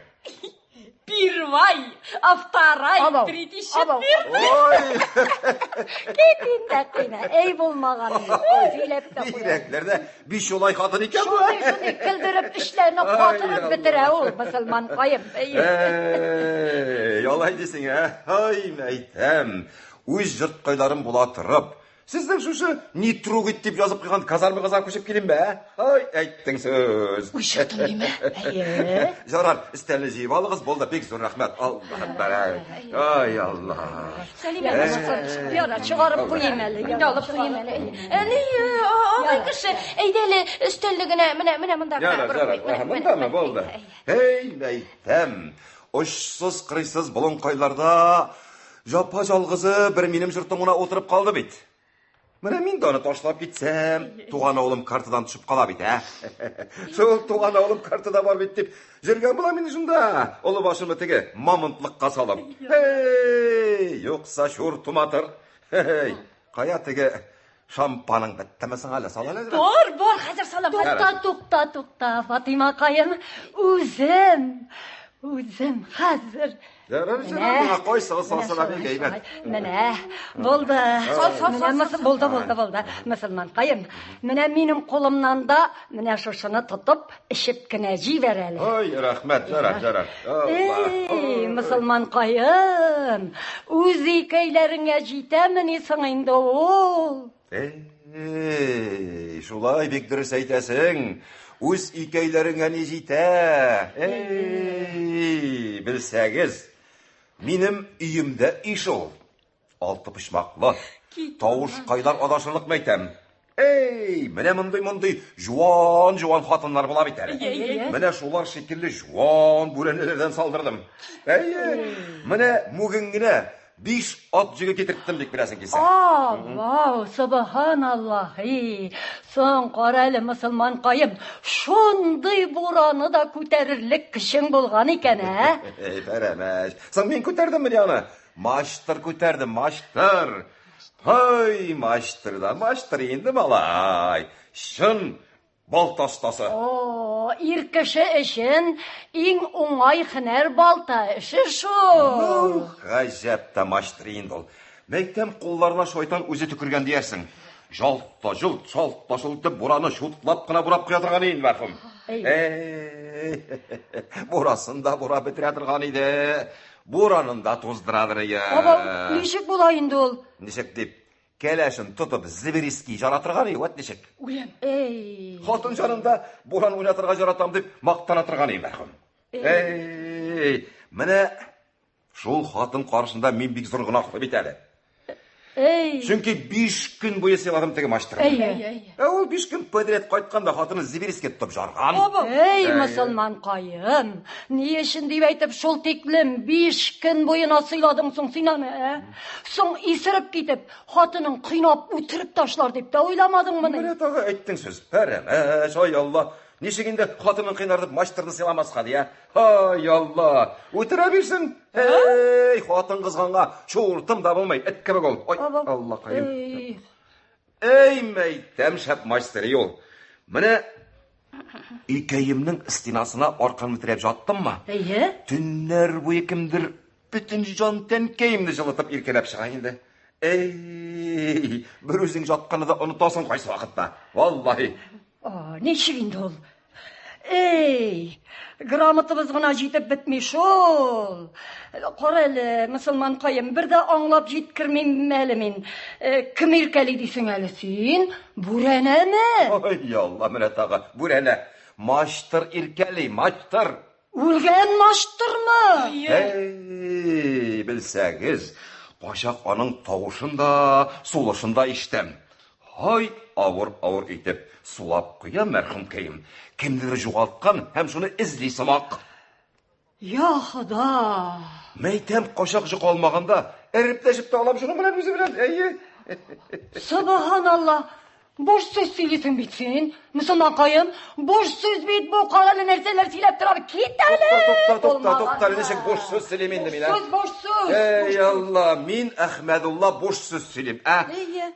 Первай, вторай, третий, четвертый. Кетін де қойма, әй болмаған. Бейреклерде биш олай қатын екен бұл. Шуны кілдіріп, ішлеріні қатырып бітірі ол, мұсылман қайым. Ялай десің, ай, мәйтәм, өз жұрт қайларым бұла тұрып, сіздің шушы Нитрогит деп жазып қиған казармығызға көшіп келем бә? Ай, әйттің сөз. Өй, жұртым деймі? Жарар, істәлі жейіп алығыз, болды, бек зор рахмет. Ай, Алла. Сәлиме, яра, шығарып қойым әлі. Алып қойым әлі. Ағай кіші, әйдәлі үстелдігіне, міне мұнда. Жарар, мұнда ма болды? Ей, мәйтәм, ұшсыз, қырайсыз бұлын қайларда жапа жалғызы бір менім жұртымына отырып қалды бейт. Міне мен даны ташлап кетсем, туған ауылым картадан түсіп қала бейт, Сол туған ауылым картада бар бейт деп, жүрген бұла мені жында, ұлы башымы теге мамынтлыққа салып. Жоқса шур туматыр. Қая теге Шампаның біттімісің әлі, сал әлі. Бар, хәзер салам. Туқта, Фатима кайым. Үзем хәзер. Мына қой, салсына бек әйбәт. Менә, булды. Булды. Мөселман кайым. Менә минем қолымнан да менә шушыны тотып, ішіп кенә җибәр әле. Ой, рәхмәт, жарар. Эй, мөселман кайым. Үз икәйләреңә җитәмени соң инде ул? Шулай бик дөрес әйтәсең. Үз икәйләреңә не җитә. Белсәгез, минем өйемдә иш ул. Алты пышмаклы, тавыш кайлар адашырлык мәйтәм. Менә мондый жуан хатыннар була бит әле. Менә шулар шикелле жуан бүрәнәләрдән салдырдым. Менә бүген генә 5 ат җигә китерттем бик беразын килсә. Вау, субханаллах. Соң кара әле мөселман кайым. Шундый бураны да күтәрерлек кешең булган икән, Бәрәмәш. Соң мин күтәрдем менә аны. Маштыр күтәрдем, маштыр. Маштыр инде малай. Шын балтастасы. Ир кеше өчен иң уңай һөнәр балта эше шул. Гаҗәп тә маштыр инде ул. Мәйтәм кулларына шайтан үзе төкергән диярсең. Шалт-та-шылт бураны шутлап кына бурап куя торган инде мәрхүм. Бурасын да бурап бетерә торган иде. Буранын да туздырадыр я. Ничек була инде ул? Ничек дип, кәләшен тотып Зибирский жаратырган иде, вот ничек. Хатын жанында буран уйнатырга жаратам дип мактана торган иде мәрхүм. Менә шул хатын каршында мин бик зур гынахлы бит әле. Чөнки 5 көн буе сыйладым теге маштырны. Ул 5 көн подряд кайтканда хатыны Зибирскә тотып жарган. Мөселман кайым. Ни өчен дип әйтеп шул тиклем 5 көн буена сыйладың соң син аны? Соң исереп китеп, хатының кыйнап үтереп ташлар дип тә уйламадыңмы? Менә тагы әйттең сүз. Пәрәмәш, ай Алла. Ничек инде хатының кыйнардып маштырны сыйламаска дия? Ай Алла. Үтерә бирсен. Хатын кызганга чуртым да булмый. Эт кебек ул. Ай Алла кайым. Мәйтәм шәп маштыр юл. Менә икәемнең стенасына арканны терәп жаттыммы? Төннәр буе кемдер бүтән җан тәнкәемне җылытып иркәләп чыга инде. Бер үзең жатканны да онытасың кайсы вакытта. Валлаһи. Ничек инде ул? Грамотабыз гына җитеп бетми шул. Кара әле, мөселман кайым, бер дә аңлап җиткермим әле мин. Кем иркәли дисең әле син? Бүрәнәме? Ой, Алла, менә тагы бүрәнә. Маштыр иркәли, маштыр. Үлгән маштырмы? Белсәгез, качак аның тавышында, сулышында иштем. Авыр итеп сулап куя мәрхүм кәем. Кемдер югалткан һәм шуны эзли сымак. Я Худа. Мәйтәм качак җыкалмаганда, эрепләшеп тә алам шуның белән үзе белән. Субханалла. Boş söz söylüyorsun bit sen. Müslüman kayım. Boş söz bit bu kalalı nerseler söylep dur abi. Git hele. Tokta. Nişek boş söz söyleyeyim indim yine. Boş söz. Ey Allah. Min Ahmedullah boş söz söyleyeyim.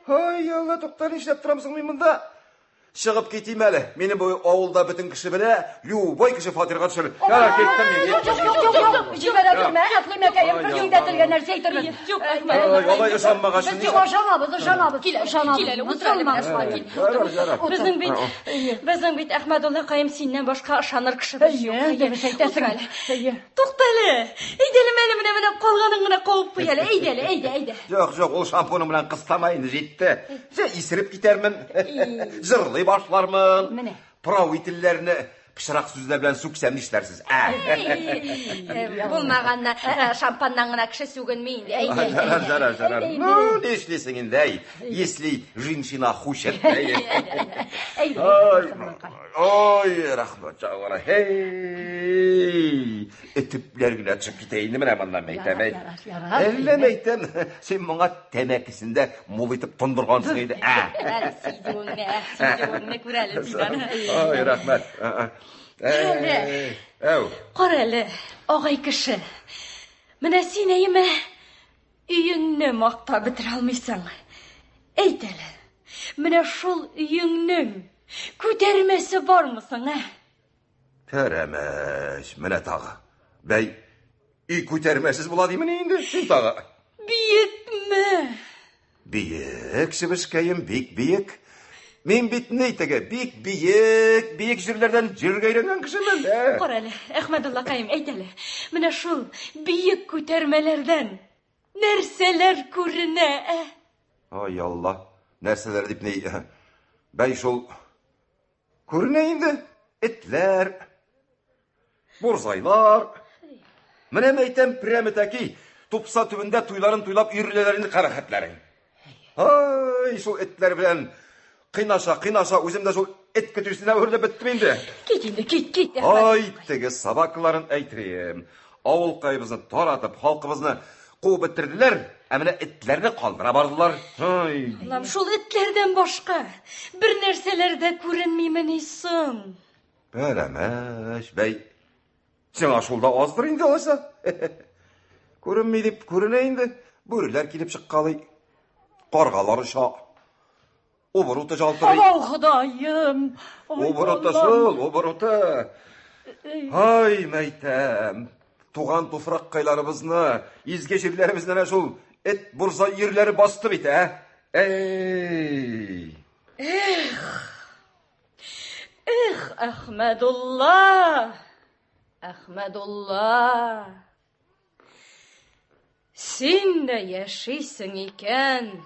Ey Allah. Tokta nişlep duramsın mıyım bunda? Шығып кетейім әлі. Мені бұл ауылда бүтін кіші біле, любой кіші фатирға түсірі. Яра, кеттім мен. Жоқ. Жібере көрме, әқліме кәйім, күзейдетілген нәрсе айтырмын. Олай ұшанмағасын. Біз ұшанабыз. Біздің бит Ахмедулла қайым сеннен башқа ышаныр кіші біз жоқ. Тоқталы. Eyделім әлі міне қолғаның ғына қойып қой әлі. Eyделі. Жоқ, ол шампоным білән қыстамайын жетті. Исіріп кетермін. Жырлай başlarmın. Pravitillerini pişirak sözler bilen süksem işlersiz. Bulmağanla şampandan gına kişi sügünmeyin. Жара. Ну, не işlisin indi. Если женщина хочет. Ой, рахмет жауара. Etipler güne çıkıp gideyim mi hemen meytem. Elle meytem. Sen bana temekisinde mul etip tondurgansın idi. Seydiğinle kuralım filan. Ay, rahmet. Qarəli, ağay kişi. Mənə sinəyimə üyünü maqta bitirə almışsan. Eytəli, Менә шул өеңнең күтәрмәсе бармысың, ә? Тәрәмәш, менә тағы. Бәй, үй күтәрмәсіз була деймін енді, сен тағы. Биекме? Биек, Шыбышкайым, бик биек. Мен бит нейтеге, бик биек, биек жерлерден жерге өйрәнгән кешемен, ә? Кара әле, Әхмәдулла кайым, әйт әле. Менә шул биек күтәрмәләрдән нәрсәләр күренә, ә? Ай Алла, нәрсәләр дип ней? Бәй шул күренә инде, этләр, бурзайлар. Менә мәйтәм прәметәки, тупса төбендә туйларын туйлап йөриләр карахәтләрен. Ай, шул этләр белән кыйнаша, үзем дә шул эт көтүсенә үрелеп беттем инде. Кит инде, кит. Ай, теге собакаларын әйтрием. Авыл кайбызны таратып, халкыбызны куып бетерделәр, ә менә этләрне калдыра бардылар. Ай. Аллам, шул этләрдән башка бер нәрсәләр дә күренмиме ни соң? Бәләмәш, бәй. Сиңа шул да аздыр инде алайса. Күренми дип күренә инде. Бүреләр килеп чыккалый. Каргалар уша. Обороты жалтырый. Ау, Ходаем. Обороты шул, обороты. Ай, мәйтәм. Туган туфраккайларыбызны, изге җирләребезне шул эт бурза ерләре басты бит, ә? Эй! Эх, Әхмәдулла. Әхмәдулла. Син дә яшисең икән.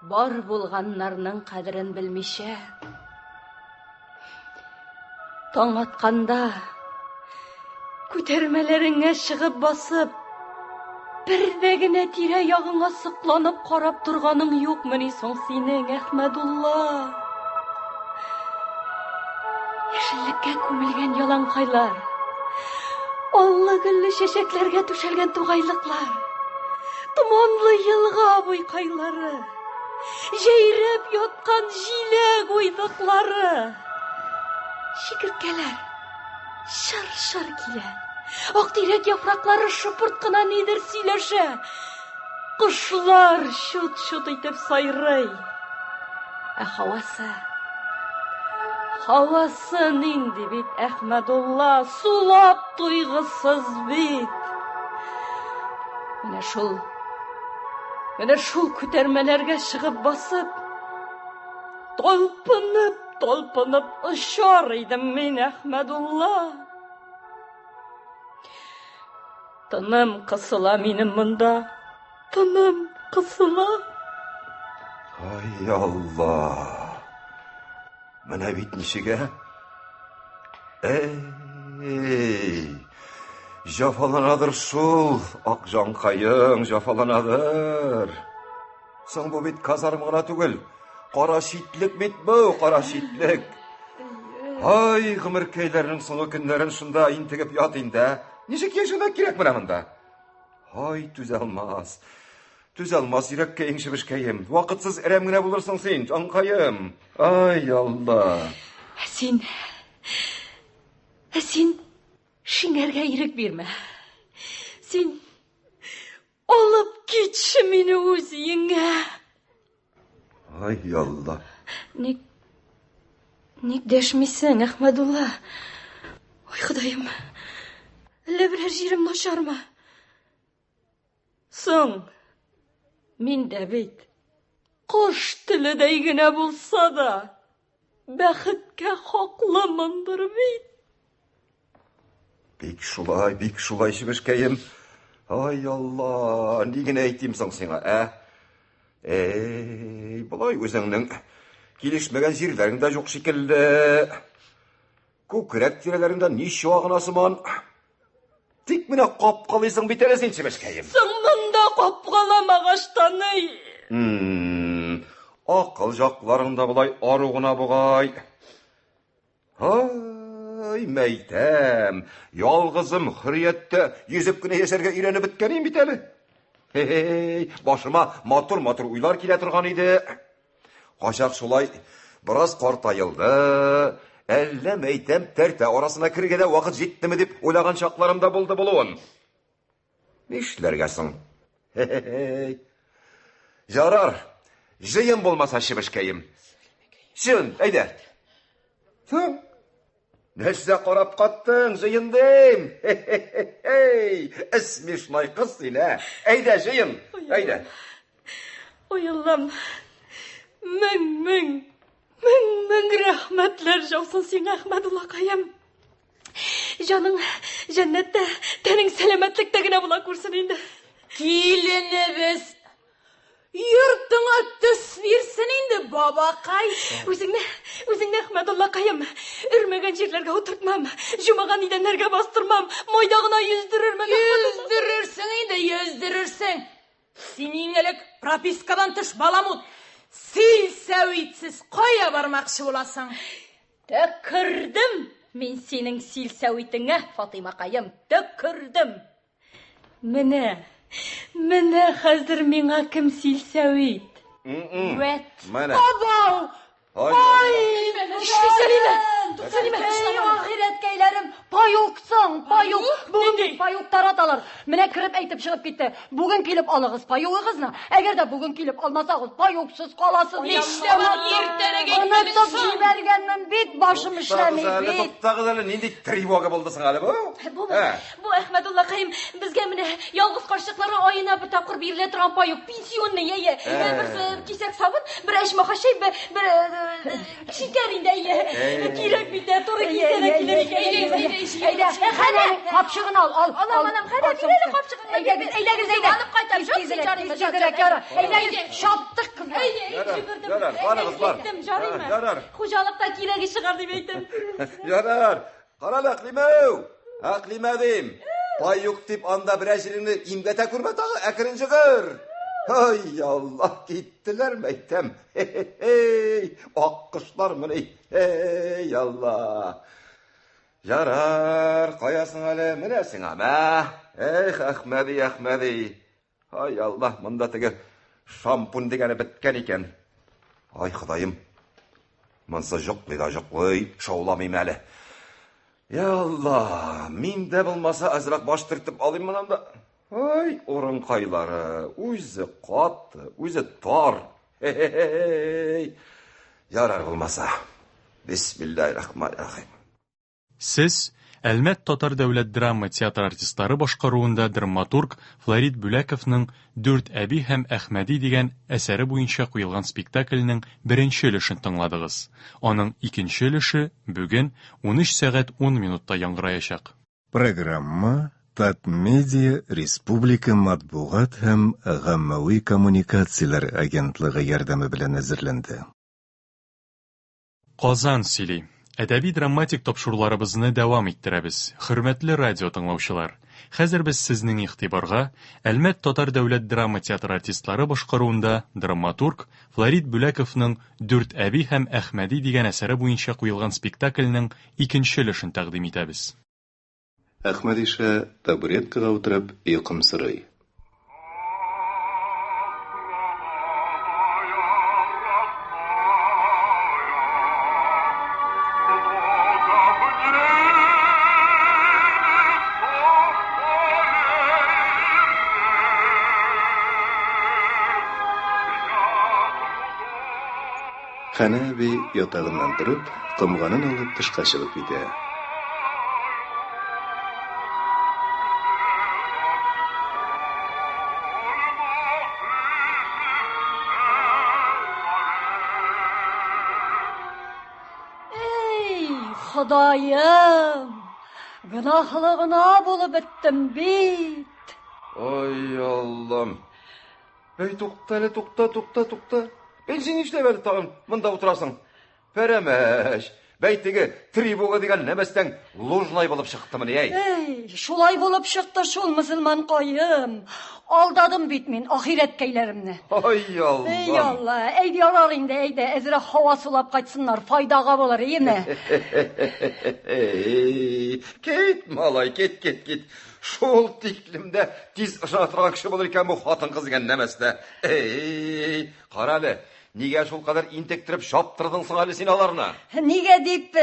Бар булганнарның кадерен белмичә. Таң атканда күтәрмәләреңә чыгып басып, бердә генә тирә ягыңа сыкланып карап торганың юкмы ни соң синең, Әхмәдулла? Яшеллеккә күмелгән яланкайлар, аллы гөлле чәчәкләргә түшәлгән тугайлыклар, томанлы елга буйкайлары, җәйрәп яткан җиләк уйдыклары, чикерткәләр шыр-шыр килә. Актирәк яфраклары шыпырт кына нидер сөйләшә. Кошлар шут-шут итеп сайрый. Ә һавасы нинди бит, Әхмәдулла, сулап туйгысыз бит. Менә шул күтәрмәләргә чыгып басып, талпынып очар идем мин, Әхмәдулла. Тыным кысыла минем монда, тыным кысыла. Ай Алла. Менә бит ничегә? Эй! Җафаланадыр шул, ак җанкаең, җафаланадыр. Соң бу бит казарма гына түгел. Кара шитлек бит бу, кара шитлек. Ай, гомеркәйләрнең соңгы көннәрен шунда интегеп ят инде. Ничек яшәргә кирәк менә монда? Ай, түзәлмәс. Түзәлмәс йөрәккәең, Шыбышкаем. Вакытсыз әрәм генә булырсың син, җанкаем. Ай, Алла. Син шиңәргә ирек бирмә. Син алып китші мине үз өеңә. Ай, Алла. Ник дәшмисең, Әхмәдулла? Ой, Ходаем, әллә берәр җирем начармы? Соң, мин дә бит кош теледәй генә булса да, бәхеткә хаклымындыр бит. Бик шулай, Шыбышкаем. Ай, Алла, ни генә әйтим соң сиңа, ә? Эй, болай үзеңнең килешмәгән җирләрең дә юк шикелле. Күкрәк тирәләрендә ничә гына сыман. Тик менә капкалыйсың бит әле син, Шыбышкаем. Соң монда капкаламагач ни? Акыл жакларында болай ару гына бугай. Ай, мәйтәм, ялгызым хөрриятте йөзеп кенә яшәргә өйрәнеп беткәнем бит әле. Хей, башыма матур уйлар килә торган иде. Качак шулай бераз картайылды. Әллә мәйтәм тәртә арасына кергәндә вакыт җиттеме дип уйлаган чакларым да булды булуын. Нишләргә соң? Жарар. Жиын болмаса шыбышкайым. Жиын, әйді. Түң. Нәрсе қарап қаттың, жиын дейм. Смешной қыз сені. Әйді, жиын, әйді. Ой, Аллам. Мың рәхмәтләр жаусын сен, Әхмәдуллақайым. Жаның жәннәттә, тәнің сәләмәтлікті генә була күрсін инде. Киленебез йортыңа төс бирсен инде, бабакай. Үзеңне, Әхмәдуллақайым, үрмәгән җирләргә утыртмам, җумаган идәннәргә бастырмам, майдагына йөздерермен. Йөздерерсең инде, йөздерерсең. Синең элек пропискадан тыш баламут. Сил сәвитсіз кая бармакчы буласың? Төкірдім мен сенің сил сәуитіңә, Фатимақайым, төкірдім. Менә хәзір миңа кім сил сәуит? Вәт. Менә. Бабау! Сәлимә, Ахиреткәйләрем, паюксың, паюк. Бүген нинди? паюк тараталар. Менә кереп әйтеп чыгып китте. Бүген килеп алыгыз паюгыгызны. Әгәр дә бүген килеп алмасагыз, паюксыз каласыз. Иртәрәк Онытып җибәргәнмен бит, башым эшләми бит. Туктагыз әле, нинди тревога булдысың әле бу? Бу Әхмәдуллақайым, безгә менә ялгыз карчыклары аена бер тапкыр бирелә торган паюк, пенсионный, бер кисәк сабын, бер әчмә хәшәй, бер шикәр инде, кирәк бит, туры кисәрәк. Әйдә, хәнән капчыгын ал. Анам, хәдә бирәле капчыгыңны. Әйдәгез, Алып кайтам, әйдәгез, шаптык кыз. Ярар, барыгыз, бар. Ярар. Хуҗалыкта кирәге чыгар дип әйтем. Ярар. Каралы, Әклимәү. Әклимәдим. Паюк дип анда бер әҗереңне имгәтә күрмә тагы, әкрен җыгыр. Ай, Аллах, киттеләр мәйтәм. Ак кышлар менә. Эй, Аллах. Ярар, каясың әле, менә сиңа, мә. Эх, Әхмәди. Ай, Аллах, монда теге шампунь дигәне беткән икән. Ай, Ходаем. Монсы жоклый, шауламыйм әле. Я Аллах, мин дә булмаса азрак баш тиртеп алыйм монда. Ай, урынкайлары, үзе каты, үзе тар. Ярар булмаса. Бисмиллахир-рахманир-рахим. Сез Әлмәт Татар дәүләт драма театр артистлары башкаруында драматург Флорид Бүләковның «Дүрт әби һәм Әхмәди» дигән әсәре буенча куелган спектакльнең беренче өлешен тыңладыгыз. Аның икенче өлеше бүген 13 сәгать 10 минутта яңгыраячак. Программа Татмедиа Республика матбугат һәм гаммәви коммуникацияләр агентлыгы ярдәме белән әзерләнде. Казан сөйли. Әдәби-драматик тапшыруларыбызны дәвам иттерәбез. Хөрмәтле радио тыңлаучылар, хәзер без сезнең игътибарга Әлмәт Татар дәүләт драма театр артистлары башкаруында драматург Флорид Бүләковның «Дүрт әби һәм Әхмәди» дигән әсәре буенча куелган спектакльнең икенче өлешен тәкъдим итәбез. Әхмәдиша табуреткага утырып йокымсырый. Хәнә әби ятагыннан торып, комганын алып тышка чыгып китә. Эй, Ходаем! Гынахлы гына булып беттем бит. Ой, Аллам. Эй, тукта. Бензин эшләп әле тагын монда утырасың. Пәрәмәш. Бәйтеге трибуга дигән нәмәстән лужнай булып чыктымы ни, әй? Эй, шулай булып чыкты шул мөселман каем. Алдадым бит мин ахирәткәйләремне. Ой, Аллам. Эй, Алла, әйдә ярар инде, әйдә, әзрәк һава сулап кайтсыннар, файдага булыр, име? Кит, малай, кит. Шул тиклемдә тиз ышана торган кеше булыр икән бу хатын кыз дигән нәмәстә. Эй, каралы. Неге шул кадәр интектиреп шаптырдың әле син аларны? Неге дип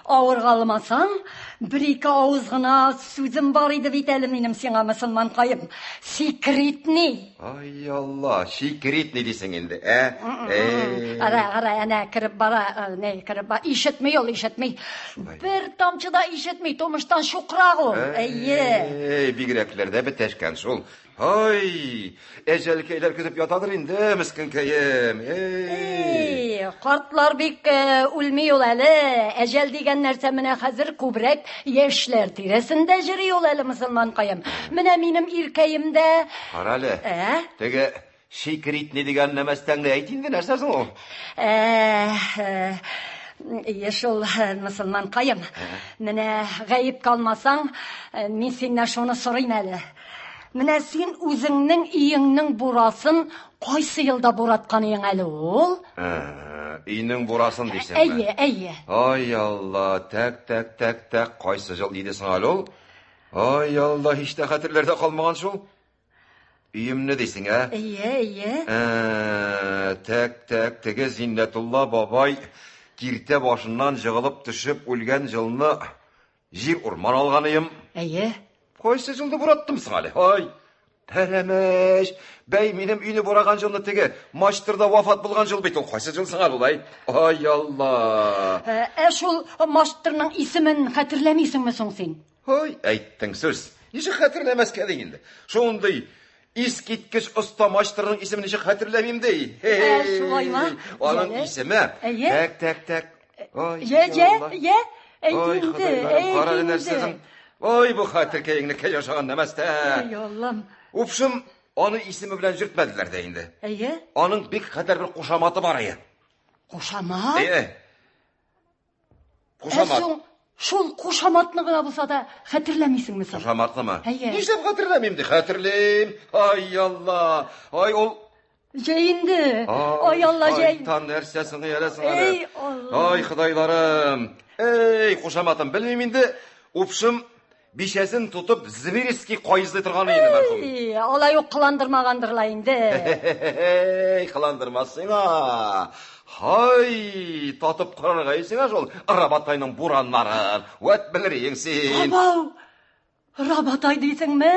авыр калмасаң, бер-ике авыз гына сүзем бар иде бит әле минем сиңа, мөселман каем. Секретный. Ай Алла, секретный дисең инде, Ара, әнә кирип бара, кирип бара, ишетмей ул, ишетмей. Бер тамчы да ишетмей, томыштан шукрак ул. Бигрәкләрдә бетәшкән шул. Ай, әҗәлкәйләр көтеп ятадыр инде, мискенкәем. Картлар бик үлми ул әле. Әҗәл дигән нәрсә менә хәзер күбрәк яшьләр тирәсендә йөри ул әле, мөселман каем. Менә минем иркәемдә. Карале. Теге секретный дигән нәмәстәңне әйт инде, нәрсәсең ул? Шул, мөселман каем. Менә гаеп калмасаң, мин синнән шуны сорыйм әле. Менә син үзеңнең иеңнең бурасын кайсы елда бураткан идең әле ул? Иеңнең бурасын дисеңме? Әйе. Ай Алла, так, кайсы ел дидесең әле ул? Ай Алла, һич тә хәтерләрдә калмаган шул. Иемне дисең, Әйе. Так, теге Зиннәтулла бабай киртә башыннан җыгылып төшеп үлгән җылны җир урман алганыйм. Әйе. Кайсы җылды бураттым соң әле? Ай, тәрәмәш. Бәй, минем өйне бураган җылны теге Маштырда вафат булган җыл бит ул. Кайсы җыл соң әле ул? Ай Алла. Шул Маштырның исемен хәтерләмисеңме соң син? Ай, әйттең сүз. Ничек хәтерләмәскә диң инде? Шундый искиткеч оста Маштырның исемен ничек хәтерләмим ди? Шулаймы? Аның исеме? Так. Ай, Кара нәрсәсең? Ой, бу хәтерләгәнне кәҗәшаган нәмәстә. Ай Аллам. Упшым, аны исеме белән җөртмәделәр дә инде. Әйе. Аның бик хәтер бер кушаматы бар иде. Кушамат? Кушамат. Шул кушаматны гына булса да хәтерләмисеңме соң? Кушаматнымы? Әйе. Нишләп хәтерләмим ди? Хәтерләйм. Ай Алла. Ай ул Җәйинде. Ай Алла, җәй. Тан нәрсәсен яласың әле. Ай Худайларым. Кушаматым белмим инде. Упшым бишәсен тутып Зверский кайызлый торган иде мәрхүм. Алай ук кыландырмагандырлар инде. Кыландырмасыңа. Хай, татып карарга исеңә шул Рабатайның бураннарын. Вәт белерен син. Бабау. Рабатай дисеңме?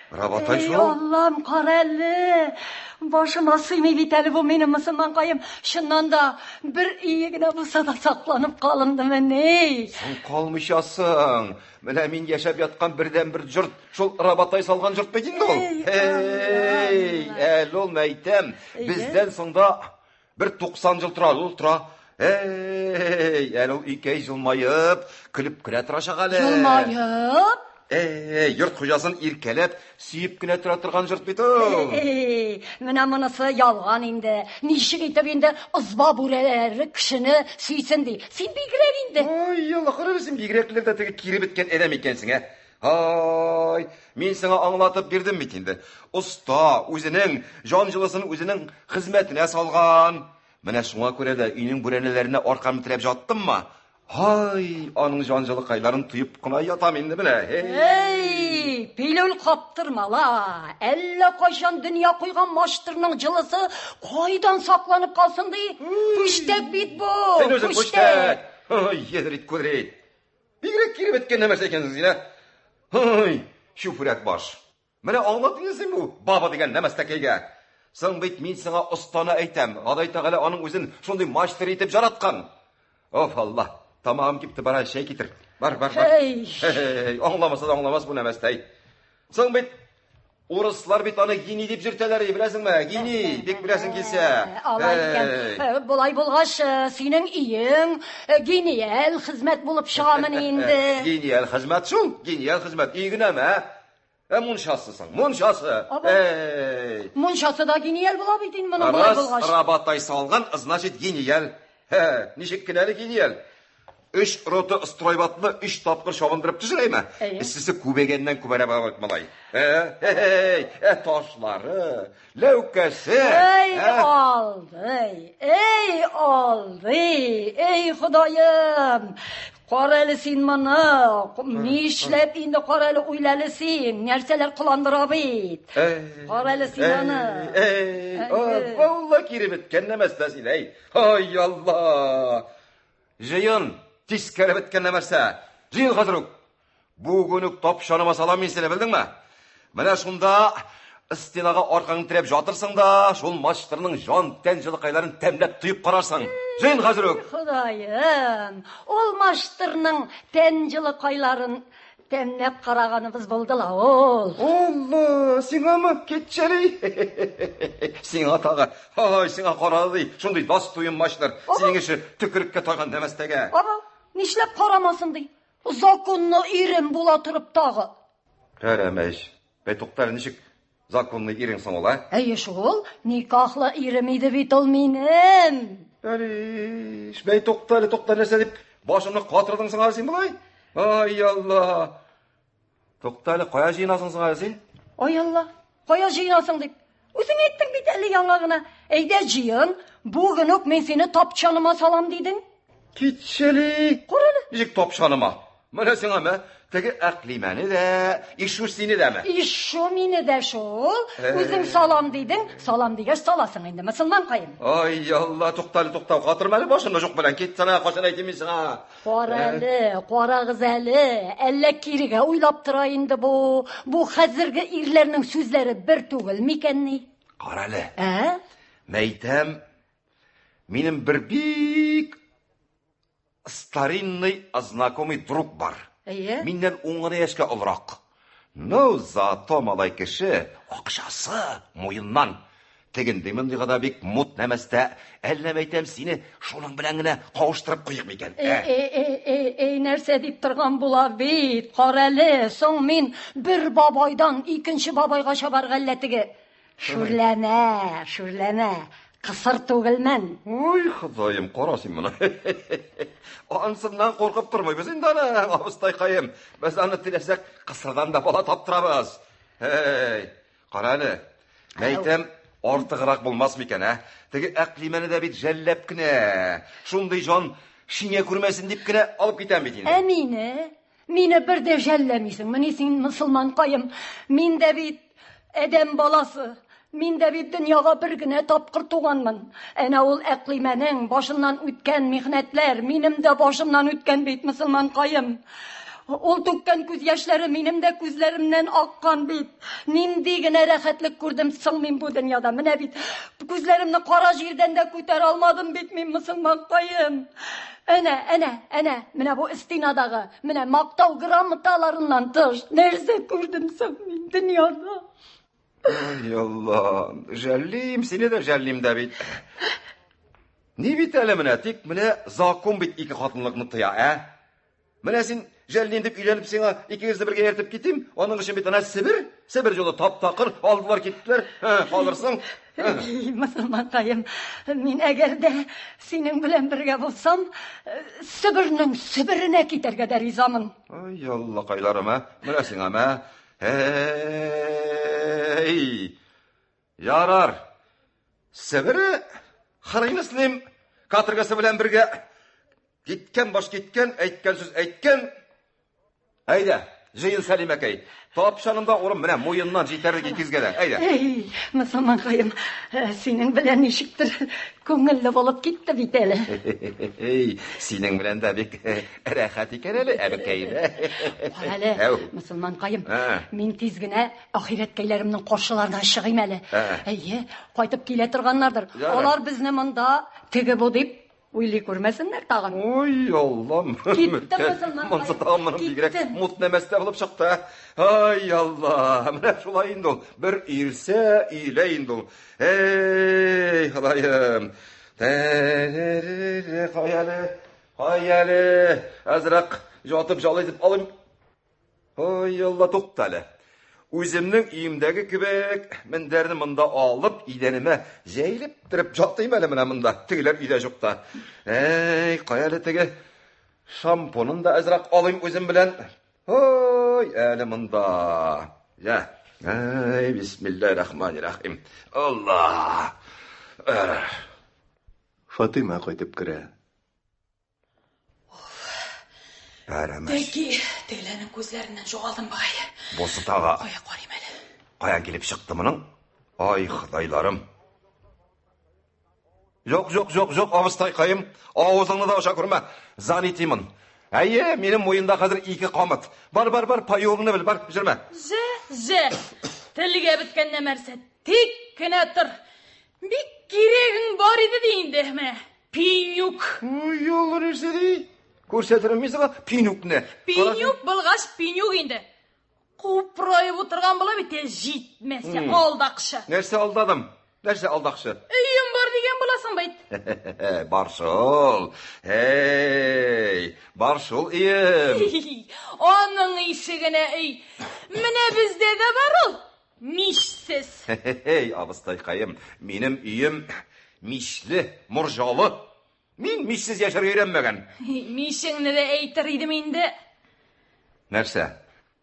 Рабатай шул. Аллам, карәле. Башыма сыймый бит әле бу минем мөселман каем. Шуннан да бер ие генә булса да сакланып калынды менә. Син калмыйчасың. Менә мин яшәп яткан бердән бер җорт, шул Рабатай салган җорт бит инде ул. Ул мәйтәм, бездән соңда бер 90 ел тора. Әле ул икәй җылмаеп, көлеп кенә торачак әле. Җылмаеп? Йорт хуҗасын иркәләп, сөеп кенә тора торган җорт бит ул. Менә монысы ялган инде. Ничек итеп инде ызба бүрәләре кешене сөйсен ди. Син бигрәк инде. Ай, Алла, карарсың бигрәкләрдә теге кире биткән адәм икәнсең, Ай, мин сиңа аңлатып бирдем бит инде. Уста үзенең җан җылысын үзенең хезмәтенә салган. Менә шуңа күрә дә өйнең бүрәнәләренә аркамны терәп жаттыммы? Ай, аның җанҗылы кайларын туеп кына ятам инде менә. Пилүл каптырмала. Әллә кайчан дөнья куйган Маштырның җылысы кайдан сакланып калсын ди? Пүштәк бит бу. Син үзең пүштәк. Ай, едрит күдрит. Бигрәк кире биткән нәрсә икәнсең син, Ай, шуфрәк баш. Менә аңлатыңыз син бу баба дигән нәмәстәкәйгә. Соң бит мин сиңа останы әйтәм. Ходай Тәгалә аның үзен шундый Маштыр итеп жараткан. Оф, Алла. Tamam gitti bana şey getir. Var. Аңламас bu нәмәстәй. Соң бит урыслар бит аны гини дип җөртәләр, беләсеңме? Гини, бик беләсең килсә. Алай икән. Болай булгач, синең иең гениаль хезмәт булып чыгамын инде. Гениаль хезмәт шул. Гениаль хезмәт. Игенәме? Мунчасысың. Мунчасы. Мунчасы да гениаль була бит инде моны болай булгач. Рабатай салган, значит гениаль. Ничек кенә гениаль? 3 рота стройбатны 3 тапкыр шабындырып төшерәйме? Сисе күбәгәннән күбәрә барып малай. Ташлары, ләүкәсе. Алды. Худаем. Qarali sen mana, nishlab endi qarali o'ylalisin, narsalar qilandira bit. Qarali sen ana. Vallahi kirib etken demezler siley. Hay Allah. Jayın, tiskere bitken demezse. Jayın hazırlık. Bugünük topşanıma salam seni bildin mi? Mana şunda istinaga orqаңды tirep jatırsın da, şol maçlarının jan tenjilikayların temlep tuyup qararsan. Jayın hazırlık. Xudayım, ol maçtırның tenjilikayların temlep qaraganыбыз buldıla ol. Allah, sina mı ketçeli? Sina tağı, hay sina qaradı. Şunday das tuyun maçlar. Senin işi tükürükке toygan demestege. Aba, nishlab qaramasın dey. Zakonnu irim bula turib tağı. Karameş. Betuklar nişik zakonlu irinsin ola? Ey şol, nikahla irimiydi bit ol minim. Beriş, bey toktar nese deyip başımını katırdın sana sen bulay? Ay Allah. Toktarlı koya jийнasın sana sen? Ay Allah, koya jийнasın deyip. Özün ettin bit eli yanağına. Eyde jiyın, bugünük men seni tapçanıma salam deydin. Kitçeli. Quralı. Nişik topşanıma. Mana sana mı? Teki aklimeni de, işu seni de mi? İşo mini de şol. Özün salam deydin, salam degeç salasın indi Müslüman kayın. Ay Allah, toktarlı katırmalı başında çok bilen. Git sana, koşan aytayım sana. Qoralı, qora güzeli, elle kiriga uylap turayındı bu. Bu hazırgı irlerinin sözleri bir tugul mikenni? Qaralı. He? Benim bir bik старинный знакомый друг бар. Миннен 10 яшка олрак. Ну, зато малай кеше акчасы муйыннан. Тегенде мындыйга да бик мут неместе, әлләм әйтәм сине шуның белән генә кавыштырып куйык микән. Нәрсә дип торган була бит? Карәле, соң мин бер бабайдан икенче бабайга чабарга әлләтеге. Шүрләмә. Кысыр түгелмен. Ой, Худайым, карасың моны. Ансыннан коркып тормыйбыз инде аны, абыстай кайым. Без аны теләсәк кысырдан да бала таптырабыз. Hey, каралы. Мәйтәм, артыграк булмас микән, Теге әклимәне дә бит жәлләп кенә. Шундый җан шинә күрмәсен дип кенә алып китәм бит инде. Мине бер дә жәлләмисең. Менә син мусулман кайым. Мин дә бит әдәм баласы. Мин дә бит дөньяга бер генә тапкыр туганмын. Әнә ул әклимәнең башыннан үткән михнәтләр минем дә башымнан үткән бит Мөселман кайым. Ул түккән күз яшьләре минем дә күзләремнән аккан бит. Нинди генә рәхәтлек күрдем соң мин бу дөньяда. Менә бит күзләремне кара җирдән дә күтәрә алмадым бит мин Мөселман кайым. Әнә, менә бу истинадагы, менә мактау грамоталарыннан тыш нәрсә күрдем соң мин дөньяда. Ay Allah, жәллим, сине дә жәллим дә бит. Ни бит әле менә, тик менә закон бит ике хатынлыкны тыя, Менә син жәллим дип өйләнеп сиңа икегезне бергә ертеп китим, аның өчен бит ана Себер җолы тап-такыр алдылар киттеләр. Калырсың. Мөселман кайым, мин әгәр дә синең белән бергә булсам, Себернең Себеренә китәргә дә ризамын. Ай Алла кайларым, Менә сиңа, Hey, ярар. Себере Хырыйныслым катыргасы белән бергә киткән баш киткән, әйткән сүз әйткән. Әйдә, җыен Сәлимәкәй. Тапшанымда урын менә муеннан җитәрлек икезгәдән. Әйдә. Мөселман кайым, синең белән ничектер күңелле булып китте бит әле. Синең белән дә бик рәхәт икән әле, әбекәй. Әле, Мөселман кайым, мин тиз генә ахирәткәйләремнең каршыларына чыгыйм әле. Кайтып килә торганнардыр. Алар безне монда теге бу дип уйлый күрмәсеннәр тагын. Ой, Аллам. Китте Мөселман кайым. Монсы тагын бигрәк мут нәмәстә булып чыкты. Ай Алла, менә шулай инде ул. Бер ирсә илә инде ул. Эй, Худайым. Хаяли. Азрак жатып жалай дип алым. Ой, Алла, туктале. Үземнең өемдәге кебек мендәрне монда алып, идәнемә җәйлеп торып жатыйм әле менә монда. Тегеләр өйдә юкта. Эй, каялы теге шампунын да азрак алыйм үзем белән. Ой, әле монда. Я. Эй, бисмиллаһир-рахманир-рахим. Алла. Фатыйма кайтып керә. Бәрәмәш. Теки, тегелердің көзлерінен жоғалдым бағай. Босы таға. Қоя қорим әлі. Қаян келіп шықты мұның? Ай, Құдайларым. Жоқ, абыстай қайым. Ауызыңны да оша көрме. Зан етеймін. Әйе, менің мойында қазір 2 қамыт. Бар, пайолыңны біл, бар, жүрме. Тілге біткен нәмәрсе, тек кіне тұр. Бек керегің бар еді дейінді, мә. Пинюк. Ой, олар өрсе дей. Көрсетірім мезіға, пинюк не? Пинюк бұлғаш пинюк енді. Қупырайып отырған бұла бете жетмесе алдақшы. Нәрсе алдадым? Нәрсе алдақшы? Үйім бар деген бұласың байт. Баршыл. Баршыл үйім. Оның ишігіне үй. Міне бізде де бар ол. Мишсіз. Абыстай қайым, менің үйім мишлі, мұржалы. Мен мишсіз яшар үйренмеген. Мишіңні де әйтір едім енді. Нәрсе?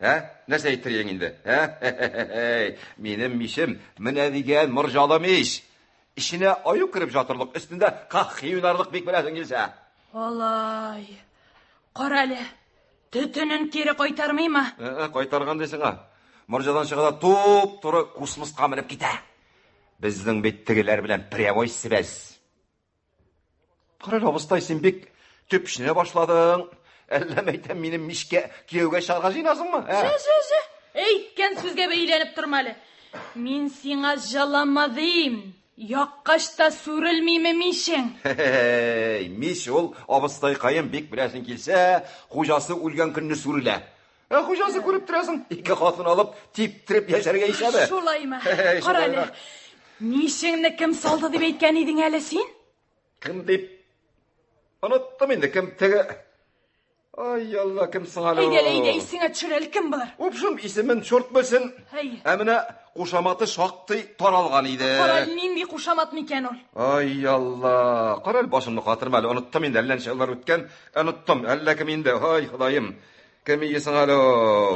Нәрсе әйтір енді? Менің мишім міне деген мұржалы миш. Ішіне аю кіріп жатырлық, үстінде қақ хиюнарлық бек біләсің келсе. Олай. Қаралі, түтінін кері қойтармай ма? Қойтарған десің, мұржадан шығада тұп-тұры космосқа мініп кете. Біздің беттігілер білән прямой связь. Қарал, абыстай, сен бек төпішіне башладың. Әлләмейтен менің мишке кеуге шарға жинасың ма? Әйткен сөзге бейленіп тұрмалы. Мен сиңа жаламадым. Яққашта сүрілмейме мишің. Миш ол абыстай қайым бек біләсін келсе, қожасы өлген күнні сүрілі. Қожасы көріп тұрасың, 2 қатын алып, тип-тіріп яшарға ешәбі. Шолай ма? Қаралы, мишіңні кім салды деп ейткен едің әлі сен? Кім деп? Ұныттым енді, кім тігі? Ай, Алла, кім сыңалы? Әйдел, исіңе түшірел кім бұлар? Опшым, исімін шорт білсін. Әміне қошаматы шақты таралған еді. Қарал, ненде қошамат мекен ол? Ай, Алла, қарал башымны қатырм әлі, ұныттым енді, әллән шағылар өткен, ұныттым, әллә кім енді, ай, Құдайым, кім есің әлі?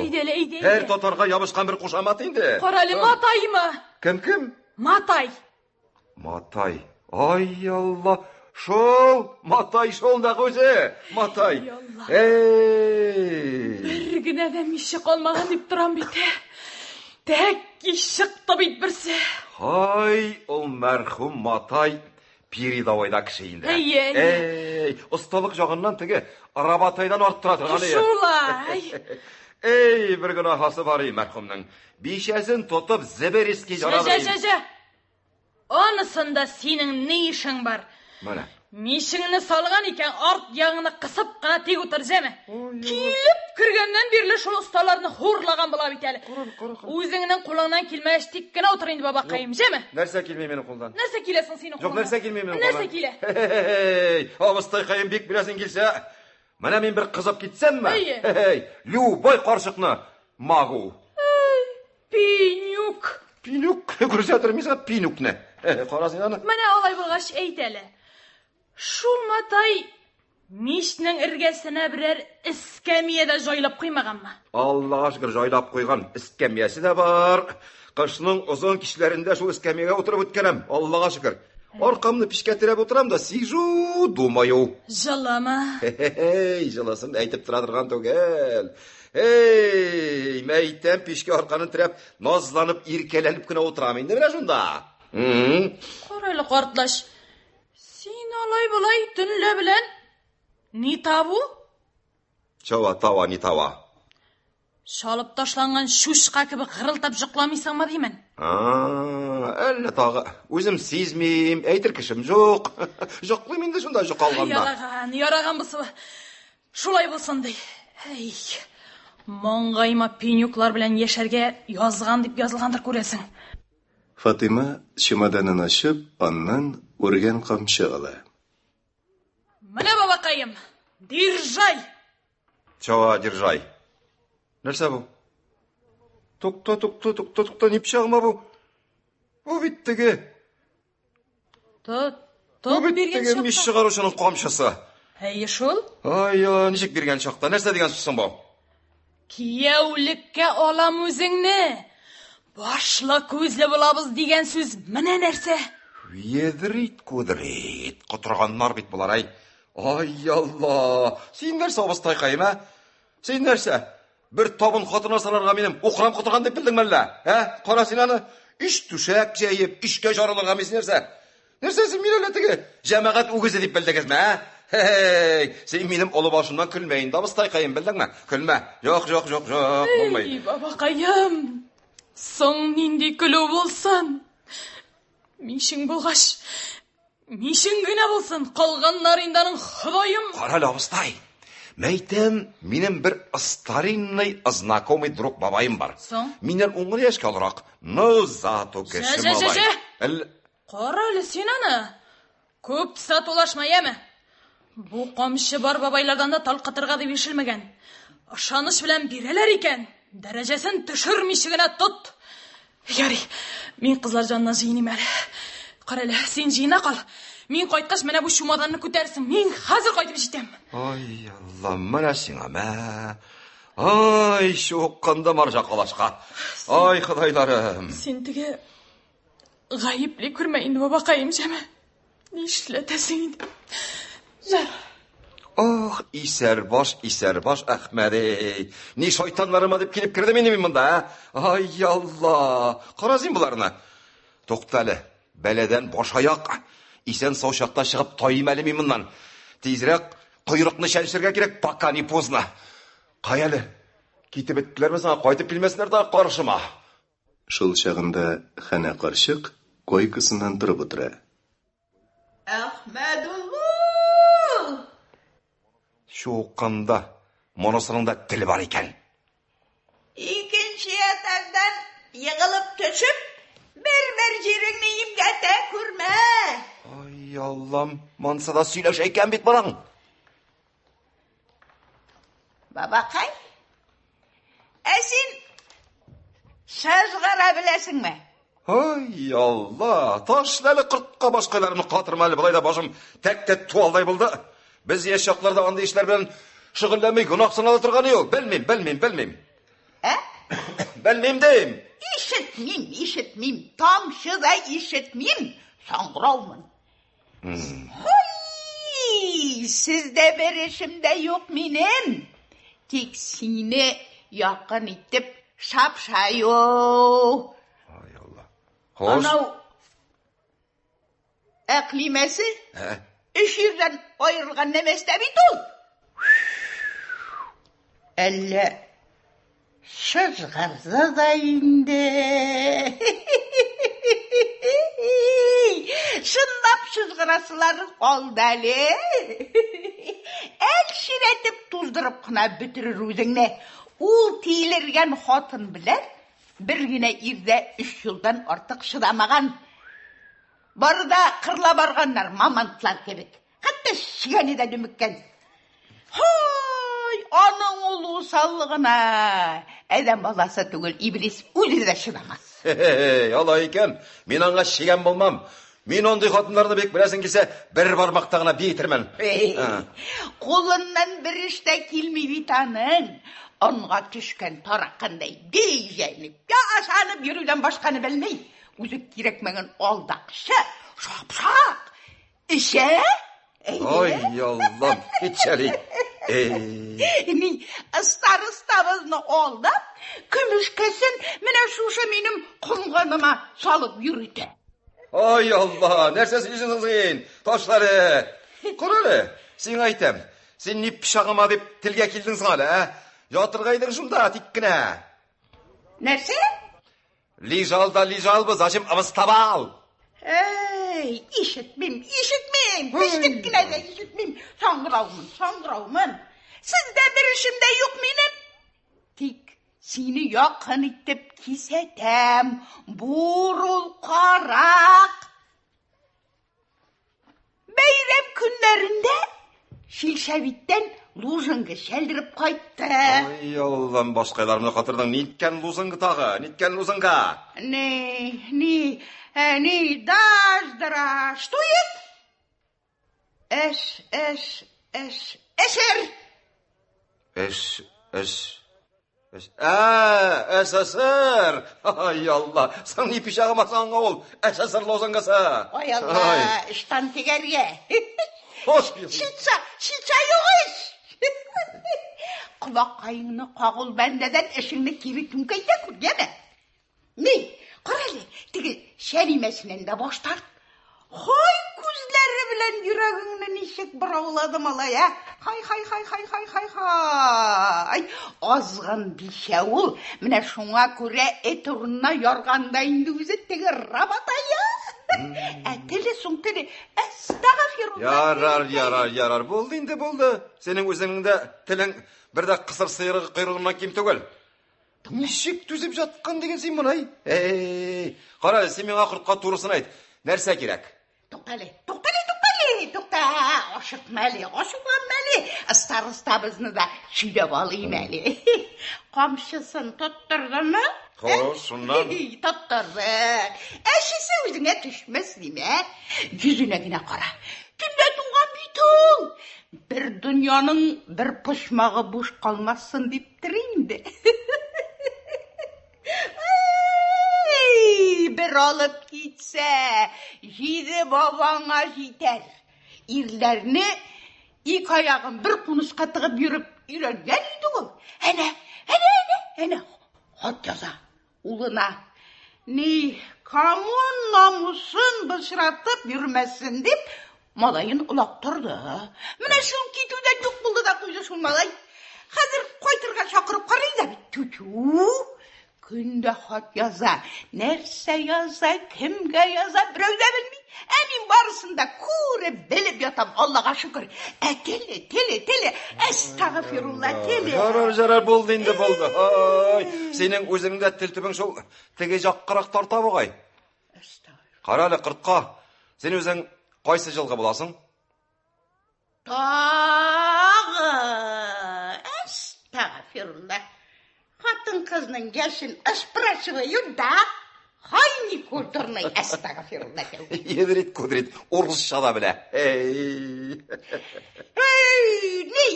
Әйдел. Әр тотарға ябышқан бір қошамат енді. Қарал, Матай ма? Кім? Матай. Матай, ай, Алла, шол, Матай, шолдағы өзі, Матай. Біргіне де миші қалмаған деп тұрам бейті. Тәкки шықты бейт бірсі. Ай, ол мәрхум Матай передавайда кіші енді. Ұсталық жағынан тіге арабатайдан арттыра тұрған ие. Шулай. Бір күн ағасы бар мәрхумның. Бейшәсін тұтып зібереске жарады. Онысында сенің не ішің бар? Мәне. Мишіңіні салған екен арт яғыны қысып қана тек отыр жеме. Келіп кіргеннен берлі шол ұсталарыны хорлаған бұла бетелі. Өзіңінің қолыңнан келмәш тек кіна отыр енді баба қайым жеме. Нәрсе келмей менің қолдан? Нәрсе келесің сенің қолдан? Жоқ, нәрсе келмей менің қолдан? Нәрсе келе? Абыстай қайым бек білесің келсе, мәне мен бір қызып кетсем ме? Любой қаршықны мағу. Пинюк. Пинюк? Көрсетірмейсің, пинюк не? Қарасың аны? Мәне олай болғаш әйтелі. Шул Матай мишнің іргесіне бірер іскәмиеде жайлап қоймаған ма? Аллаға шүкір жайлап қойған іскәмиясы да бар. Қышының ұзын кішілерінде шул іскәмиеге отырып өткенім. Аллаға шүкір. Арқамны пішке тіреп отырам да, сижу, думаю. Жылама. Жыласын әйтіп тұрадырған төгел. Мәйттен пішке арқанын тіреп, назланып, иркеленіп күні отырам енді бірі жында. Қарайлы қартлаш. Сен алай-бұлай түнлі білен не табу? Чава, тава, не тава. Шалып ташланған шушқа кібі қырылтап жұқламайсың ма деймін? Әлі тағы. Өзім сезмейм, әйтір кішім жоқ. Жұқлым енді шында жұқалғанда. Яраған бұсы. Шулай болсын дей. Моңғайма пенюклар білен ешерге yazған деп yazылғандар көресің. Фатима чемоданын ашып, аннан өрген қамшы ала. Міне бабақайым, держай. Чава, держай. Нәрсе бұл? Тоқта, не пішағыма бұл? Бұл биттіге. Берген шақта. Меш шығарушының қамшысы. Шол? Нешек берген шақта? Нәрсе деген сұсын бұл? Кияулікке олам өзіңні. Башла көзлі болабыз деген сөз міне нәрсе? Едірейт, көдірейт. Құтырғаннар бит бұлар, Ай, Алла. Сен нәрсе абыстай қайым, Сен нәрсе? Bir тобын қатына саларға менің оқырам құтырған деп білдің мәлі? Қара сен аны, үш түшәк жайып, үшке жарылыға мес нәрсе? Нәрсе сен мен өлетігі? Жәмәғат өгізі деп білдіңіз ме? Сен менің ұлы башымдан күлмейін, дабыстай қайын білдің ме? Күлме. Жоқ, болмайды. Бабақайым, соң нендей күлу болсын. Мишің болғаш, мишің гіне болсын, қалған наринданың құдайым. Қара лабыстай. Мәйтем, менің бір старинный знакомый друг бабайым бар. Соң? Менен оңыр ешке алырақ. Но зато кеші бабай. Қара әлі сен аны. Көп тұса толашмай әмі. Бұл қамшы бар бабайлардан да талқытырға деп ешілмеген. Ашаныш білән берелер екен. Дәрежесін түшірмешігіне тұт. Яри, мен қызлар жанына жиыным әлі. Қара әлі, сен жиына қал. Мен қайтқаш мәне бұл шумаданны көтерсің. Мен қазір қайтып жетем. Ай, Алла, мәне сіңа мә. Ай, шоққанда маржа қалашқа. Ай, құдайларым. Сен тіге ғайыплі көрмейінді бабақайым жәмі. Не ішлетесің енді. Жар. Ох, исәрбаш, Әхмәдей. Не шайтанларыма деп келіп кірді менің мұнда, Ай, Алла. Қаразин бұларына. Тоқталі, бәледен бош аяқ. Исен сау шақта шығып тойым әлі мұндан. Тезірек құйрықны шәлшірге керек, пока не поздно. Қай әлі, кетіп өттілер ме саңа қайтып келмесінер да қаршыма. Шул шағында хана қаршық койкасынан тұрып отыра. Ахмәдулу! Шоққанда, моносыныңда тілі бар екен. İkinci yataktan yığılıp düşüp bir жеріңні емгәтә көрмә. Ай, Аллам, мансада сөйлеш екен бет бараң. Бабақай, әсін шажғара білесің ме? Ай, Алла, ташләлі қыртқа башқайларымны қатырмәлі бұлайда башым тәк-тәк туалдай болды. Біз ешшақларда аңды ешлер білін шығылләмей күнақ сыналы тұрғаны yok. Білмейм. Білмейм дейм. İşitmeyim. Tamşı da işitmeyim. Sangıraumın. Sizde bir işim de yok benim. Tek seni yakın itip şapşayo. Ay Allah. Hoş. Ana eklimesi üç yerden ayrılgan nemeste bit ol. Elle şızgırza da indi. Şındap şızgırasıları oldu Ali. El şiretip tuzdırıp kına bitirir özüne. Ul tiyilirgen hatın biler. Bir güne irde 3 yıldan artık şıdamagan. Barıda kırla barganlar mamantlar kebek. Hatta şigani de dümükken. Hay, anın olu sallığına. Adam balası tügül iblis ölü de şıdamaz. Allah eкен, мен аңға шеген болмам. Мен ондай қатынларды бек білесің кесе, бір бармақтағына бейтермен. Қолынан bir işte келмейді танын. Онға түшкен тараққандай бейженіп, я ашанып yürüden başkanı білмей. Өзі керекмеген алдақшы, шапшақ, іше. Ой, Аллам, кетшәлей. Ni ıstar-ıstabızını aldap, kümüşkesin mine şuşa benim kılganıma salıp yürüdü. Ой, Алла, нәрсесі ішіңіз ең, ташлары. Құрылы, сен айтам, сен не пішағыма деп тілге келдің сыңалы, жатырғайдың шында, теккіне. Нәрсе? Лижал, зачем авыстабал? İşitmeyim, piştikkine de işitmeyim. Sangıravmın. Sizde bir işim de yok benim. Tek seni yakın itip kisetem, burul karak. Beyrem günlerinde Şilşevit'ten Luzыңғы шәлдіріп қайтты. Ай, Аллам, башқайларымны қатырдың. Неткен Лузыңғы тағы? Неткен Лузыңға? Не, даждыра, что есть? Эшер. СССР. Ай, Алла, сан не пишағыма саңға ол. СССР Лузыңғысы. Ой, Алла, іштан тегерге. Hoş. Şiça yok iş. Kulakayını kağıl bendeden eşini kiri tünkeyde kurgene. Ne? Karali, tigi şerimesinden de boş tart. Hay kuzları bilen yüreğini nişek bıravladım alaya. Hay. Azgın bir şey ol. Mine şuna göre et uruna yorgandayın düzü tigi rabataya. Tili sun tili. Estağfirullah. Yarar. Buldu indi buldu. Senin özünde tilin bir de kısır sıyırığı kuyruğundan kim tögel. Nişik düzüp жатқан деген сен мұнай? Қара, сен мен ақыртқа турысын айт. Нәрсе керек? Toktali. Aşıklanmalı. Староста bizni de şidep alayım eli. Komşusun tutturdu mu? Şundan. Tutturdu. Eşisi yüzüne düşmez değil mi? Yüzüne yine kara. Tünde tuğan bütün. Bir dünyanın bir pışmağı boş kalmazsın deyip durayım de. Bir alıp gitse, yedi babana gider. İrlerini ilk ayağın bir kunuşka tıkıp yürüp ilerler idi o. Hene. Hot yaza, uluna. Ne, kamun namusun bışratıp yürümesin deyip malayın ulaktırdı. Mine şun kitüden yok buldu da kuydu şun malay. Hazır koytırga şakırıp karayla bir tütü. Günde hot yaza, nerse yaza, kimge yaza, biröv de bilmeyin. Emin barısında kure belip yatam Allah'a şükür. Tili, estağfirullah tili. Жарар, болды indi болды. Senin özünde til tübің şol tege жаққырақ тарта бұғай. Қаралы қыртқа, сен өзің қайсы жылғы боласың? Estağfirullah. Hatın kızının yaşın ıspraşılıyor da hayni kurturnay estağfirullah. Едірет, көдірет, орысша да біле. Ne?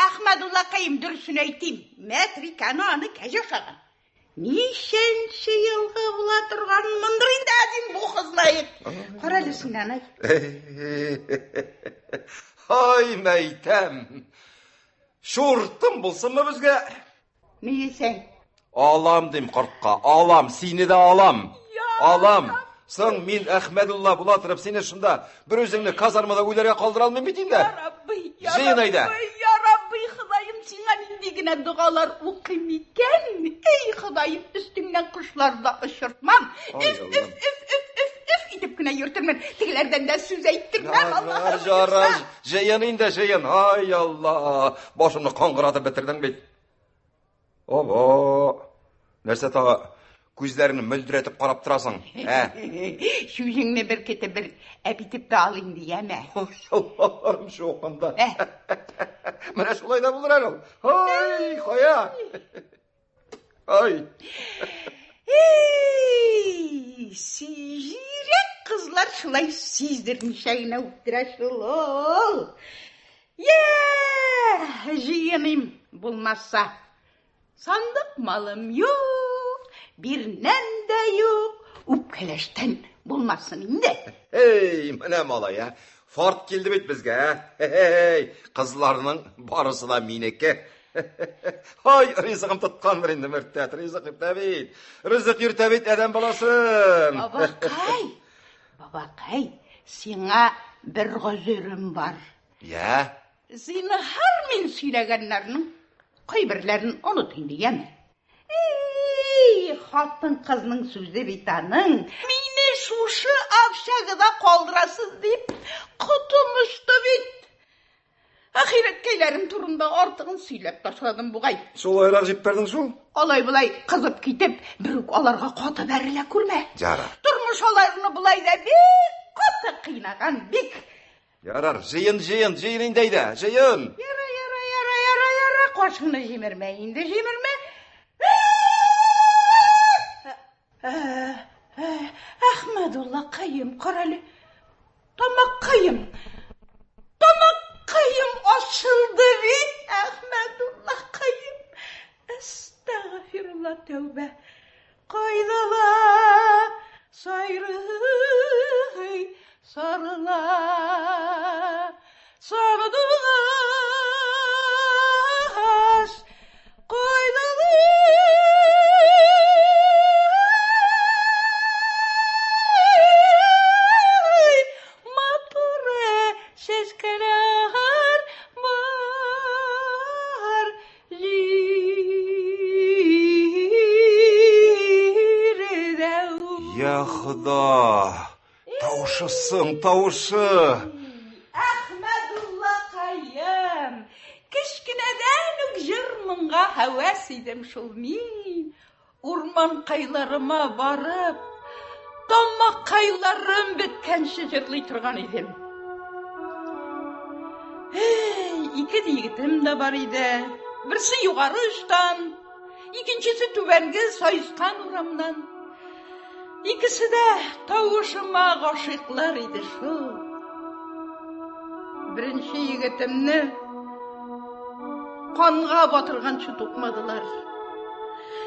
Ahmedullah kayım dürsün eyteyim. Metrikanı anı kece şağın. Nişençi yılgı bula durgan mındırın da azim bu kızlayık. Karalısın anay. Hay meytem. Şurtım bulsun mu bizge? Neyi sen? Alam deyim qırtqa, alam, seni de alam. Alam. Sen min Ahmedullah bula тұрып, seni şunda bir özünü kazarmada uylarga qaldıra almayın biteyim de. Жиын ayda. Ya Rabbi Xudayım sana indigine dualar okuyayım iken. Ey Xudayım üstünden kuşları da ışırtmam. Üf itip güne yırtırmam. Tigilerden de söz eyttirmem Allah'ım. Jarar, жиын indi жиын. Ay Allah. Başımı qanqıratып bitirdin bit. Obo. Нәрсе tağı көздерін мүлдіретіп қарап тұрасың, Şu yüzünü bir kete bir epitip de alayım diyeme. Ay Allah'ım şu oqanda. Mene şolay da bulur herhal. Ay, koya. Ay. Sizirek kızlar şulay sizdirmiş ayına uktiraşıl. Jiyinim bulmazsa. Sandık malım yok, bir nende yok. Upkeleşten bulmasın indi. Hey, mene mala ya. Fort keldi bit bizge. Hey, kızlarının barısı da mineke. Hay, rızıqım tutqandır indi mürtet. Rızıq yürtebit. Rızıq yürtebit eden balasın. Babakay, sana bir gözürüm var. Ya? Seni her min söylegenlerinin kaybirlerini unutun diyeme. Hatın kızının sözü bitanın. Mine şuşu avşağı da kaldırasız deyip kutumuştu bit. Ahiret keylerim turunda artığın söylep taşladım buğay. Sol ayrak jip berdin şol? Olay bulay kızıp gidip büyük olarga kota berile kurme. Yarar. Durmuş olayını bulay da bir kota kıynagan bik. Yarar, jıyın indeydi, jıyın. Yara. Koşunu jimirme. Ahmedullah kayım karalı. Damak kayım açıldı bir. Ahmedullah kayım. Estağfirullah tövbe. Kaydala sayrı sarıla sarıdılar. Алда. Таушысың, таушы. Әхмәдулла қайым. Кішкенеден үк жырмынға хәвәс едім шул мин. Урман қайларыма барып, тамақ қайларым біткенші жырлай тұрған едім. İki yiğitim de var idi. Birisi yukarı uçtan, ikincisi tüvengi sayıstan uğramdan. İkisi de tavuşuma aşıklar idi şu. Birinci yiğitimni kanğa batırgançı tutmadılar.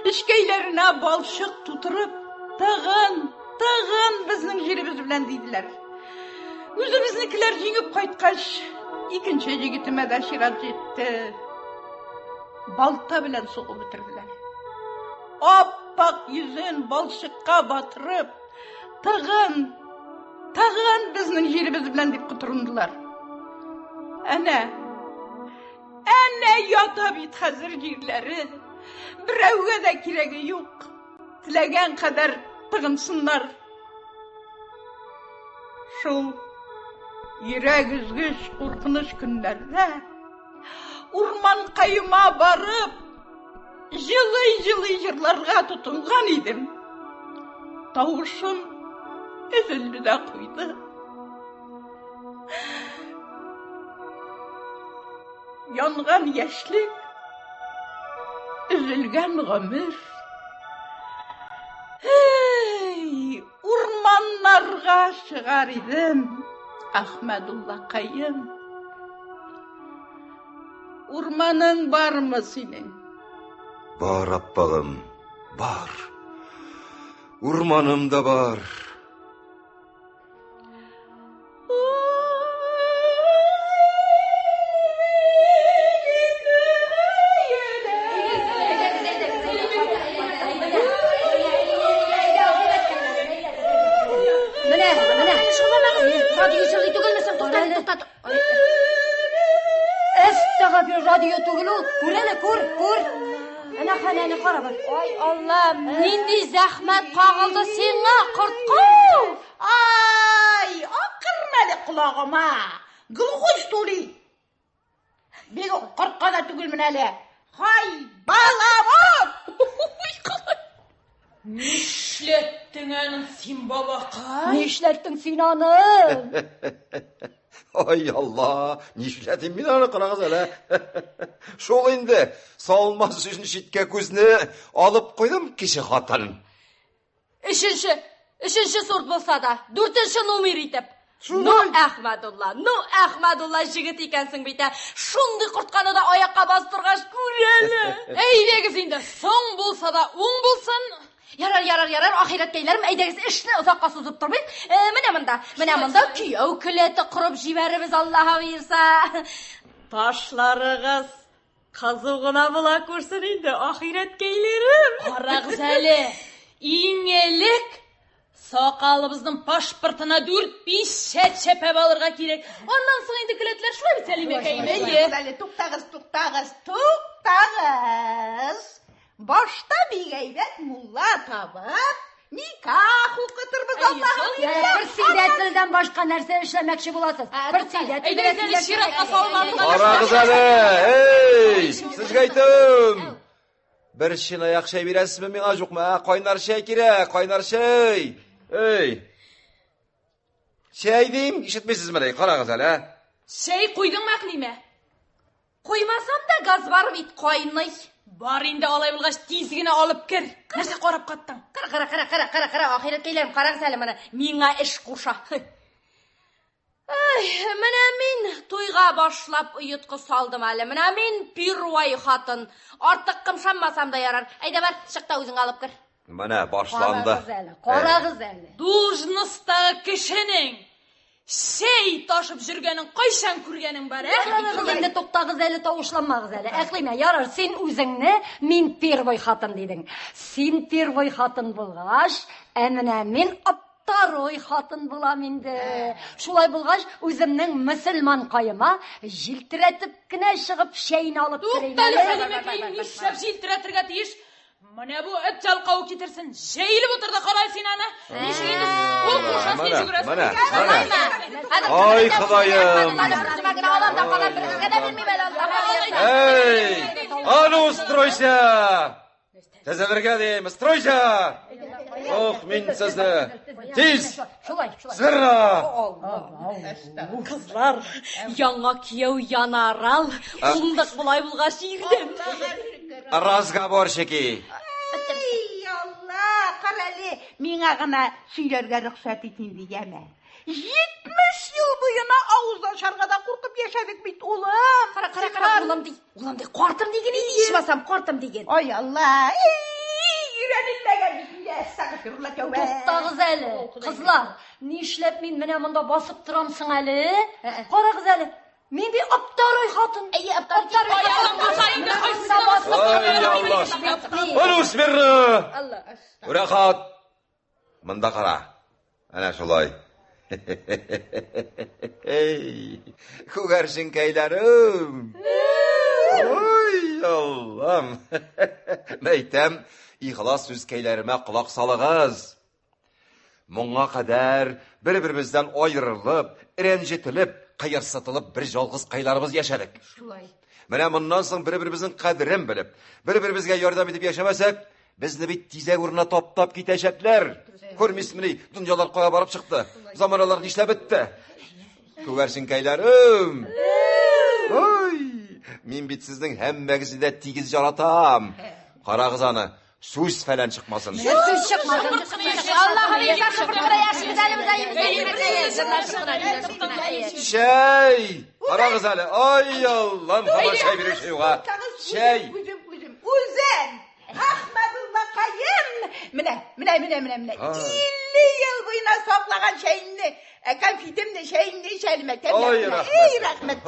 İşkeylerine balşık tuturup, tağın bizning jirimiz bilen deydiler. Özümüznikiler jingip qaytqaş. İkinci yigitime de şirat jetti. Balta bilen soğup bitirdiler. Oppak yüzün balşıkka batırıp, tağın bizning jirimiz bilen deyip kuturundular. Ana yata bit hazır jirleri. Birovga da keragi yok. Tilagan kadar tığınsınlar. Şu yürek üzgüç, korkunuş günlerde urman kayıma barıp жылый жырларға тұтынған едім. Тауышым үзілді де қойды. Янған яшілік, үзілген ғұмыр. Урманларға шығар едім, Ахмәдулла қайым. Урманың бар ма сенің? Бар, аппағым, бар. Урманым да бар. Radyo tuğulu, kur. Ana xanani qara bir. Ay Allah, nindi zahmat qağıldı senga qırtqı. Ay, aqırmadı qulağıma. Gılğış tuli. Bego qırtqada tugul minəli. Hay, balamam. Nişlettin әнің сен бабақай? Nişlettin Sinan'ı? Ay Allah, nişletim min anı qırağız әлі. Şol indi, salmaz үшін şitke көзіне alıp koydum kişi xatan. Үшінші сорт болса да, дүртінші номер етіп. Ну, Ахмадулла жігіт екенсің бейті. Шунды құртқаны да аяққа бастырғаш көрелі. Әйдегіз енді, соң болса да, оң болсын. Ярар, ахиреттейлерім, әйдегіз ішіні ұзаққа созып тұрмайық. Міне мұнда күйеу күлеті құрып жіберіміз Аллаға бұйырса. Ташларығыз қазуғына бұла көрсін енді, ахиреттейлерім. Қарағыз әлі, иңелік. Сақалыбыздың пашпыртына 4-5 шәп алырға керек. Ondan соң енді күлетілер шылай бі сәлемекейме? Туқтағыз. Башта бейгейбет мулла табып, никах оқытырбыз Allah'ım. Bir sidetli'den başka nerse işlemekçi bulasız. Bir sidetli. Әйдегіз әлі ширатқа салмадыңыз. Қарағыз әлі, ей, сізге айтым. Bir шин аяқ шай бересіз бі меңа жоқ ма? Қойнар шай керек, қойнар шай. Ей, шай дейм, ішітмесіз мәрей, қарағыз әлі. Шәй қойдың мақлиме? Қоймасам да газ бар бейт қойный. Бар енді алай болғаш тезгіні алып кір. Нәрсе қорап қаттың? Қара, ахиреттейлерім, қарағыз әлі мені, меңа іш қуша. Міне мен тойға башлап ұйытқы салдым әлі. Міне мен пируай қатын. Артық қымшанмасам да ярар. Әйді бар, шықта өзің алып кір. Міне башланды. Қарағыз әлі. Должностағы кішінің шей ташып жүргенің қайшан көргенің бар, Енді тоқтағыз әлі, тауышламағыз әлі. Әқлиме, ярар, сен өзіңні мен первой қатын дейдің. Сен первой қатын болғаш, әміне мен второй қатын болам енді. Шулай болғаш, өзімнің мұсылман қайыма жилтіретіп кіне шығып шейін алып кірейін. Тоқталі сәлемекейін ешіп жилтіретірге тиіш. Менә бу эт жалкау китерсен. Җәйлеп утырды калай син аны. Ничек инде ул кушасың жүгерәсең. Ай, Ходаем. Эй, а ну, стройся! Тәзәләргә дим, стройся! Ох, мин сезне. Тиз! Сырра! Кызлар, яңа кияү Янарал, шундык булай булгач ирдем. Разговор шеки. Ey Allah, qarali, mingə gına сөйләргә рөхсәт итин дигәме. 70 ел буена авыз ашарга куркып яшәдек бит, улым. Кара, улам ди, картым деген иде, ичмасам картым деген. Ай Allah, yüreğinmәгән бит, әстәгфирулла тәүбә. Туктагыз әле, кызлар. Нишләп мин менә монда басып торамсың әле? Карагыз әле. Мин бит аптарой хатын. Аптарой Ану, смирно! Урахат! Мында қара. Әнә шулай. Күгәрсің кәйләрім. Ой, Аллам. Мәйтәм, ихлас сүз кәйләрімә құлақ салығыз. Мұңға қадар бір-бірімізден айырылып, ренжетіліп, қайырсытылып бір жалғыз қайларымыз яшадық. Менә мұннан соң бір-біріміздің қадірін біліп, бір-бірімізге ярдәм етіп яшамасақ, безне бит тизәк урынына таптап китәчәкләр. Күрмисезме, дөньялар кая барып чыкты. Заманалар нишләп бетте? Күгәрсен кәйләрем. Ой, мин бит сезнең һәммәгезне дә тигез яратам. Карагыз аны, сүз фәлән чыкмасын. Сүз чыкмасын. Шәй! Карагыз әле. Ай, Аллам, һаман шәй бирү шуга. Шәй. Үзен. Ахмадулла кайым. Менә. 50 ел буена саклаган шәйне, конфитемне шәйне ишәлмә тәмле. Ой, рәхмәт.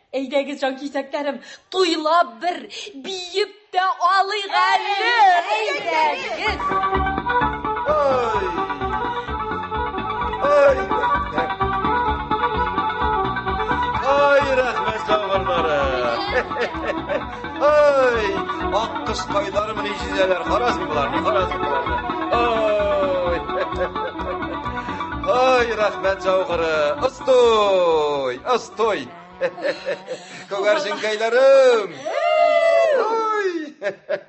Әйдәгез җан кисәкләрем, туйлап бер биеп тә алыйк әле. Әйдәгез. Ай, рәхмәт саулары. Ай, аккыш кайларым ни җизәләр, харазмы буларны. Ай, рәхмәт саулары. Остой. Күгәрсен кәйләрем. Ой,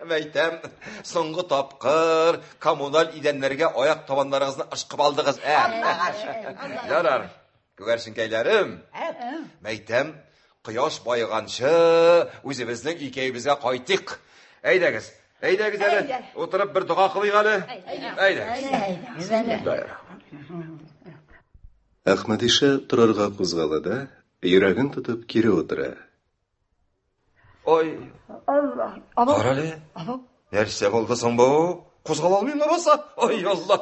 мәйтәм, соңгы тапкыр коммуналь идәннәргә аяк табаннарыгызны ышкып алдыгыз. Ярар. Күгәрсен кәйләрем. Мәйтәм, кояш байыганчы үзебезнең икәебезгә кайтык. Әйдәгез әле. Утырып бер дуга кылыйк әле. Әйдәгез. Әхмәдиша торарга кузгала да, йөрәген тотып кире утыра. Ой. Карале. Нәрсә булды соң бу? Кузгала алмыйм баса. Ой, Алла.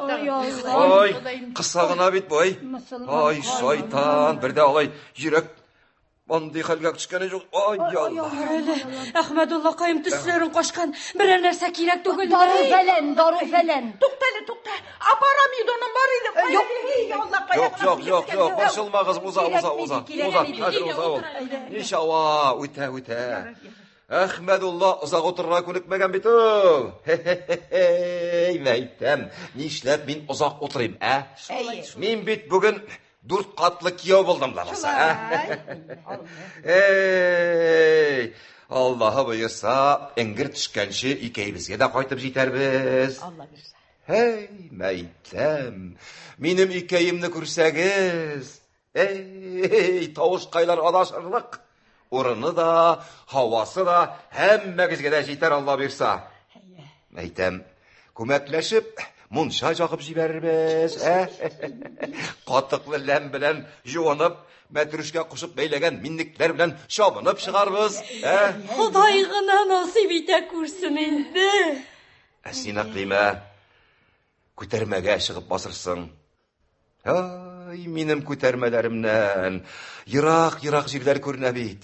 Ой, кыса гына бит бу. Ай, шайтан, бер дә алай йөрәк андый хәлгә төшкәне юк. Ай, Алла. Әхмәдулла кайым төсләрен кашкан. Берәр нәрсә кирәк түгел. Дару фәлән. Тукта. Апарам идоным бар иде. Yok, başılmağız, uza. Hadi uza. İnşallah, үтә. Әхмәдулла узак утырырга күнекмәгән бит ул. Мәйтәм, нишләп мин узак утырыйм, Мин бит бүген 4 катлы кияү булдым лабаса, Аллаһы буйса, эңгер төшкәнче икәйбезгә дә кайтып җитәрбез. Мәйтәм, минем икәемне күрсәгез. Тавыш кайлар адашырлык. Урыны да, һавасы да һәммәгезгә дә җитәр Алла бирса. Мәйтәм, күмәкләшеп, мунча җагып җибәрбез, Катыклы ләм белән җуанып, мәтрүшкә кушып бәйләгән минникләр белән чабынып чыгарбыз, Ходай гына насыйп итә күрсен инде. Син аклыйма, күтәрмәгә чыгып басырсың. Минем күтәрмәләремнән ерак җирләр күренә бит.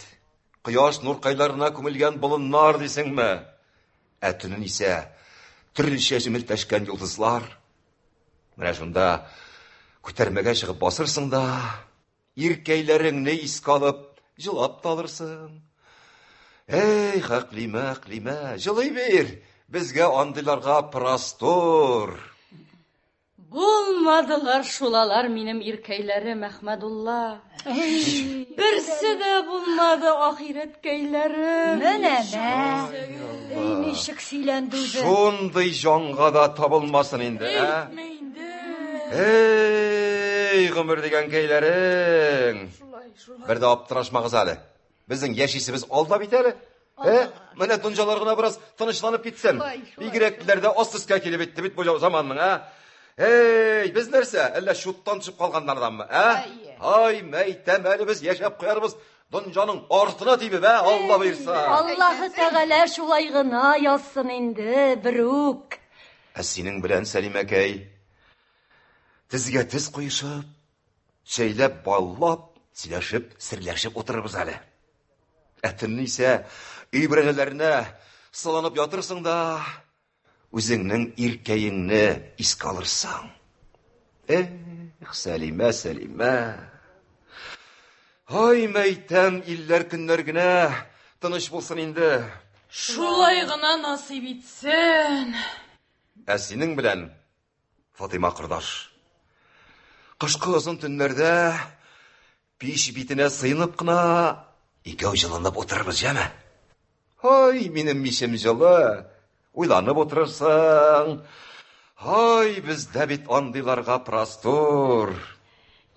Кояш нур кайларына күмелгән болыннар дисеңме? Төнен исә төрлечә җимелтәшкән йолдызлар. Менә шунда күтәрмәгә чыгып басырсың да, иркәйләреңне искә алып, җылап талырсың. Эй, Хаклима, жылый бер. Безгә андыйларга простор. Булмадылар шулалар минем иркәйләре, Мәхмәдулла. Берсе дә булмады ахирәткәйләре. Менә бә. Ничек сөйләнде үзе. Шундый җанга да табылмасын инде, ә? Эй, гомер дигән көйләрең. Бер дә аптырашмагыз әле. Безнең яшисебез алда бит әле. Менә дунҗалар гына бераз тынычланып китсен. Бигрәкләрдә астыска килеп бетте бит бу заманның, ә? Эй, без нәрсә? Әллә шуттан төшеп калганнарданмы, ә? Ай, мәйтәм әле без яшәп куярбыз. Дунҗаның артына тибеп, ә? Алла буйрса. Аллаһы Тәгалә шулай гына язсын инде, берүк. Синең белән Сәлимәкәй тезгә тез куешып, шәйләп, баллап, сөйләшеп, серләшеп утырырбыз әле. Төнне исә өй бүрәнәләренә сыланып ятырсың да, үзеңнең иркәеңне искә алырсың. Сәлимә. Ай, мәйтәм, илләр көннәр генә тыныч булсын инде. Шулай гына насыйп итсен. Синең белән Фатыйма кырдаш. Кышкы озын төннәрдә пич битенә сыйынып кына икәү җылынып утырырбыз, җәме? Ай, минем мичем җылы. Уйланып утырырсың. Ай, бездә бит андыйларга простор.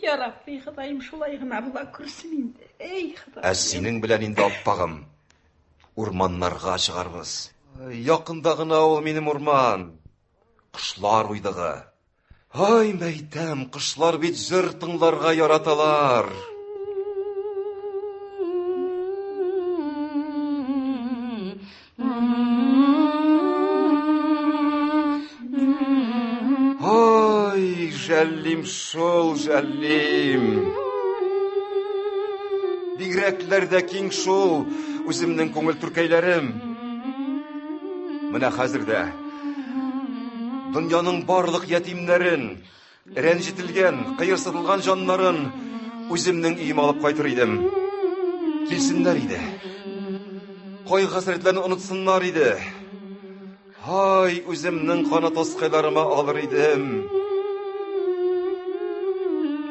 Я Рабби, Ходаем, шулай гына була күрсен инде. Эй, Ходай. Синең белән инде аппагым. Урманнарга чыгарбыз. Якында гына ул минем урман. Кышлар уйдыгы. Ай, мәйтәм, кышлар бит җыр тыңларга яраталар. Ай, жәллим шул, жәллим. Бигрәкләрдә киң шул, үземнең күңел түркәйләрем. Менә хәзердә дөньяның барлык ятимнәрен, рәнҗетелгән, кыерсытылган җаннарын үземнең өйемә алып кайтыр идем. Килсеннәр иде. Кай хәсрәтләрне онытсыннар иде. Ай, үземнең каны тоскайларыма алыр идем.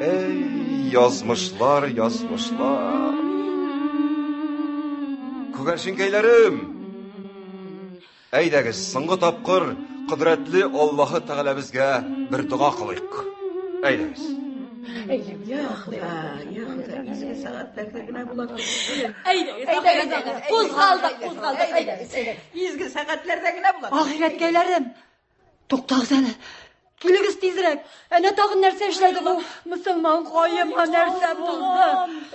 Эй, язмышлар. Күгәршинкәйләрем. Әйдәгез, соңгы тапкыр Кудрәтле Аллаһы Тәгалә безгә бер дуга кылыйк. Әйдәгез. Кузгалдык. Изге сәгатьләрдә генә була. Ахирәткәйләрем, туктагыз әле. Килегез тизрәк. Әнә тагын нәрсә эшләде бу? Мөселман каема нәрсә булды?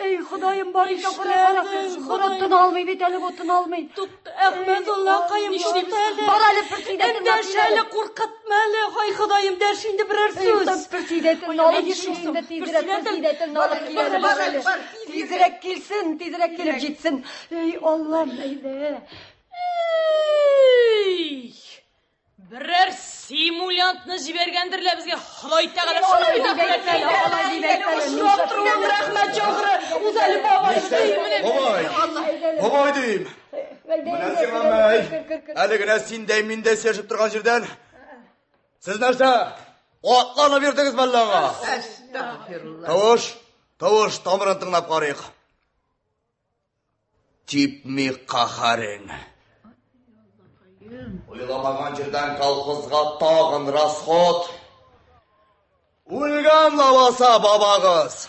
Эй, Ходаем, бар икән, кыраттын алмый бит әле, бутын алмый. Әхмәдулла каем нишлибез? Бар әле персидәтен Дәшәле куркытма әле. Хай Ходаем, дәш инде берәр сүз. Персидәтен алып килсен, персидәтен алып киләле. Тизрәк килсен, тизрәк килеп җитсен. Эй, Аллам, әйдә. Берәр симулянтны җибәргәндерләр безгә. Ходай Тәгалә Алай дип әйтәле, алай дип әйтәле. Рәхмәт җагыры. Үзәле Бабай дим. Менә сиңа әле генә син дә мин дә сөйләшеп торган җирдән. Сез нәрсә? Атланып йөрдегез баллага. Тавыш, тамырын тыңлап карыйк. Типми каһарен. Уйламаган җирдән колхозга тагын расход. Үлгән лаваса бабагыз.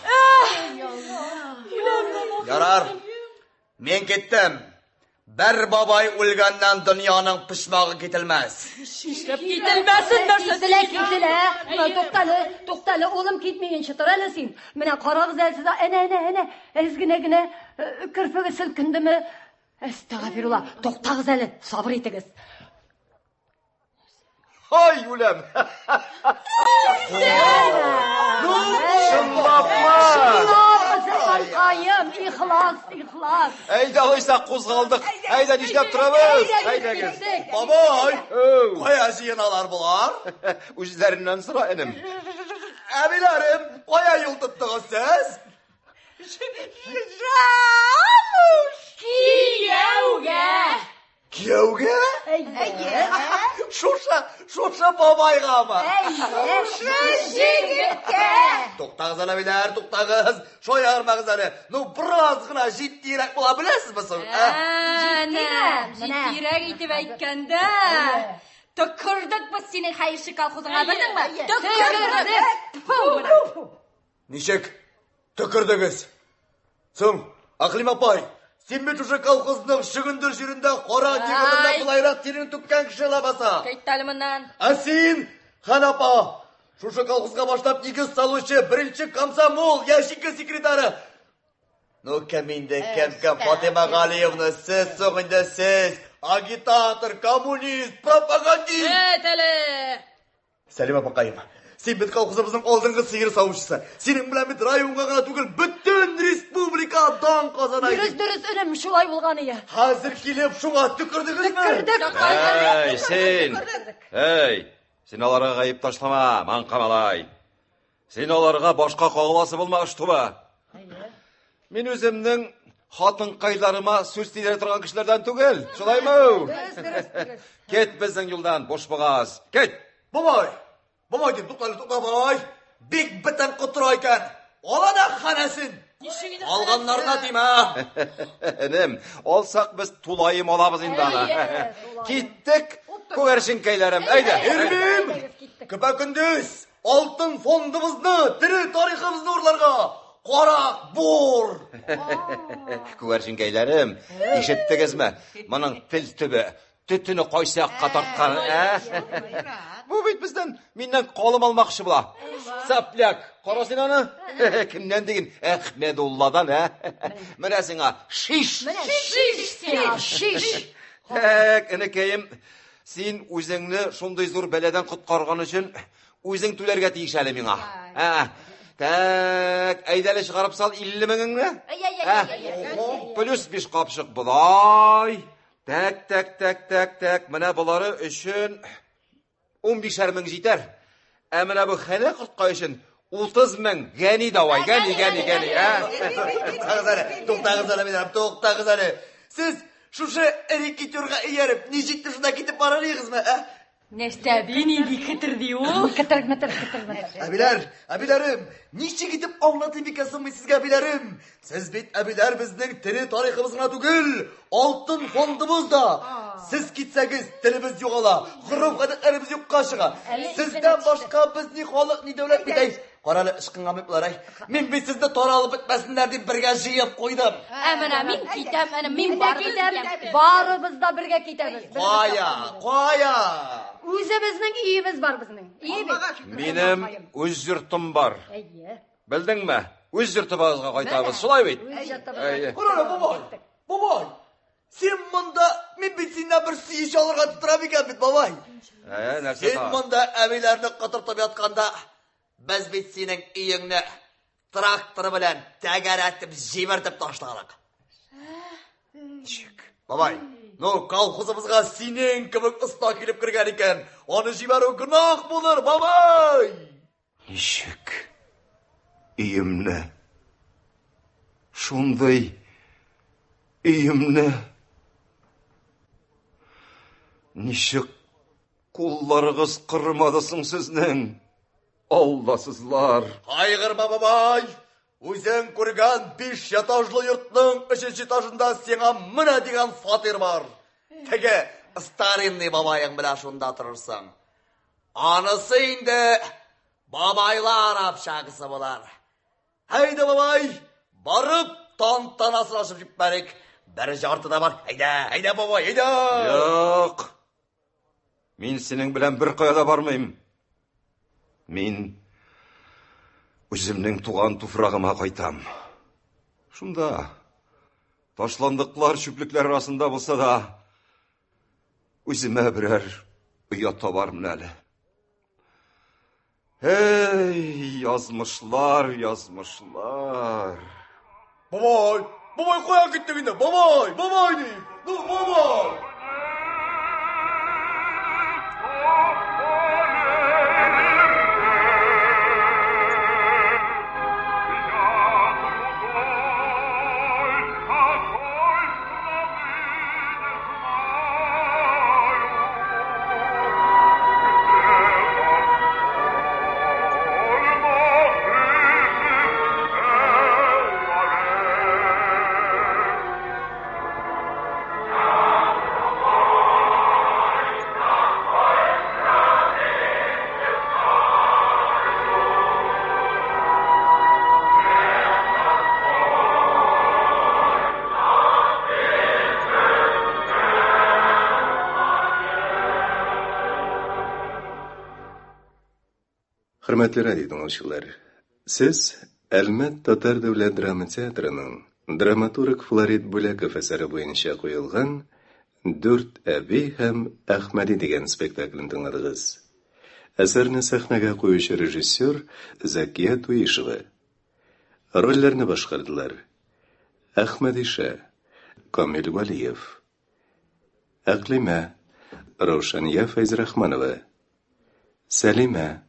Ярар. Мен кеттем. Бер бабай үлгәннән дөньяның пишмагы кителмәс. Кителмәсен нәрсә. Туктале, улым китмәенчә тор әле син. Менә карагыз әле сез, әнә, әзгенә кирпеге селкендеме? Әстәгъфирулла, туктагыз әле, сабыр итегез. Ай, үләм. Шынлапма. Кайым, ихлас. Әйдә, алайса кузгалдык. Әйдә, нишләп торабыз? Әйдәгез. Бабай, кая җыеналар булар? Үзләреннән сора, энем. Әбиләрем, кая юл тоттыгыз сез? Жамуш! Кия Кияуге? Шуша бабайға ма? Тоқтағыз әбилер, тоқтағыз. Шойармағыз әлі. Біраз ғына життирек бола білесіз бі соң? Життирек етіп әйткенде түкірдік біз сенің хайыршы колхозыңа, білдің ба? Түкірдік. Нешек, түкірдіңіз. Соң, Ақлим апай, сен бет ұшы колхозының шығынды жүрінде қора тегірінде бұлайрақ терін түккен кіші лабаса. Кайтталі мұнан. Асин, хан апа, шушы колхозға баштап негіз салушы бірінші комсомол, яшікі секретары. Кәмінде кәм Фатима Ғалиевна, сіз соғында сіз, агитатор, коммунист, пропагандист. Әлі. Сәлем апақайым. Сен бет колхозымыздың алдыңғы сиыр сауышысы. Сенің білән бет районға ғана түгіл, бүтін республика дан қазанайды. Дұрыс, үнім шулай болғаны е. Қазір келіп шуға түкірдіңіз Ей, сен оларға ғайып ташлама, ман қамалай. Сен оларға башқа қоғыласы болмағыш туба. Мен өзімнің хатын қайларыма сөз тейдері тұрған кішілерден түгел. Шолай мұ? Кет біздің юлдан, бош бұғаз. Кет! Бабай деп тұқталы бабай. Бек бітін құттыр айкен. Ола да қанасын. Алғанларына дейма. Інім, олсақ біз тулайым олабыз индана. Кеттік, көгершін кәйлерім. Әйді. Ермем, күпә күндіз, алтын фондымызды, тірі тарихымызды ұрларға. Қорақ, бұр. Көгершін кәйлерім, ешеттігіз ме? Мұның тіл түбі. Түттіні қойсаққа тартқан, Бұл бейт бізден менен қолым алмақшы бұла. Сапляк, қарасын аны? Кімнен деген Әхмедулладан, Міне сіңа, шиш. Інекейім, сен өзіңні шондай зор бәледен құтқарған үшін өзің төлерге тиішәлі меңа. Әйдәлі шығарып сал 50 мыңыңны? Плюс 5 қапшық бұлай. Так, міне бұлары үшін 15 мың жетер. Әміне бұл қәне құртқа үшін 30 мың. Гәни давай, гәни. Тоқтағыз әлі. Сіз шушы әрекетерға иеріп, не жетті жында кетіп барар еғіз ме? Нестәді, неге кітірді ол? Кітір. Әбиләрім, неше кетіп аңлаты бекасымай сізге әбиләрім? Сіз бет әбиләр біздің тірі тарихымызға түгіл, алтын фондымыз да. Сіз кетсәгіз, тіліміз жоғала, ғұрып ғадықларымыз жоққа шыға. Сізден башқа біз не халық, не дәулет бетейіз. Қаралы ішқынға мөпларай. Мен бет сізді таралы бітмәсіндерден бірге жиып қойдым. Мен кетем, мен Барыбыз да бірге кетеміз. Қоя. Өзіміздің үйіміз бар біздің. Менім өз жұртым бар. Білдің ме? Өз жұртымызға қайтабыз. Солай бейт? Қаралы, бабай. Сен мұнда, мен бет сенен бір сүйіш алырға тұтырам екен бет, бабай. Сен мұнда әмейлерді қытыртып жатқанда, біз бет сенің үйіңні трактор білән тәгәрәтіп жебіртіп таштағалық. Бабай, колхозымызға сенен кімік ұста келіп кірген екен, оны жебіру күнақ болыр, бабай. Нешік үйімні, шондай үйімні, нешік қолларығыз қырмадысың сізнің, Алласызлар. Қайғырма, бабай, өзің көрген 5 этажлы йұртның 3-ші этажында сеңа мына деген фатир бар. Теге старинный бабайың біля шунда тұрырсың. Анысы енді бабайлар апшағысы болар. Әйді, бабай, барып тантанасылашып жүп бәрік. Бір жартыда бар. Әйді, бабай, әйді. Жоқ, мен сенің білән бір қояда бармайым. Мен өзімнің туған туфрағыма қайтам. Шында, ташландықлар, шүпліклер арасында болса да, өзіме бірер ұят табармын әлі. Ей, язмышлар. Бабай, қоя кеттігінде, бабай дейм. Бабай. Hürmetli radyo dinleyiciler, siz Әлмәт Татар дәүләт драма театрының драматург Флорид Бүләков әсәре буенча куелган «Дүрт әби һәм Әхмәди» дигән спектаклен тыңладыгыз. Әсәрне сәхнәгә куючы режиссер Закия Туишева. Рольләрне башкардылар: Әхмәдиша Камил Валиев, Әклимә Раушания Фәйзрахманова, Сәлимә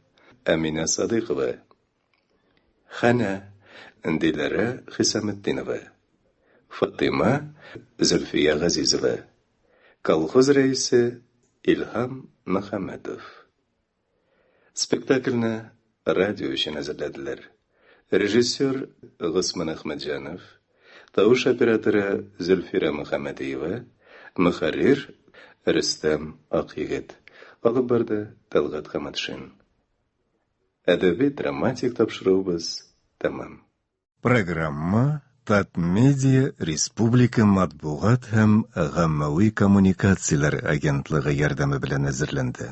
Әминә Садыйкова, Хана Диләрә Хисаметдинова, Фатыма Зөлфия Газизова, колхоз рәисе Илһам Мөхәммәдов. Спектакльне радио өчен әзерләделәр. Режиссер Госман Әхмәтҗанов, тавыш операторы Зөлфира Мөхәммәдиева, мөхәррир Рөстәм Акъегет. Алып барды Талгат Хаматшин. Әдәби-драматик тапшыруыбыз тәмам. Программа Татмедиа Республика матбугат һәм гаммәви коммуникацияләр агентлыгы ярдәме белән әзерләнде.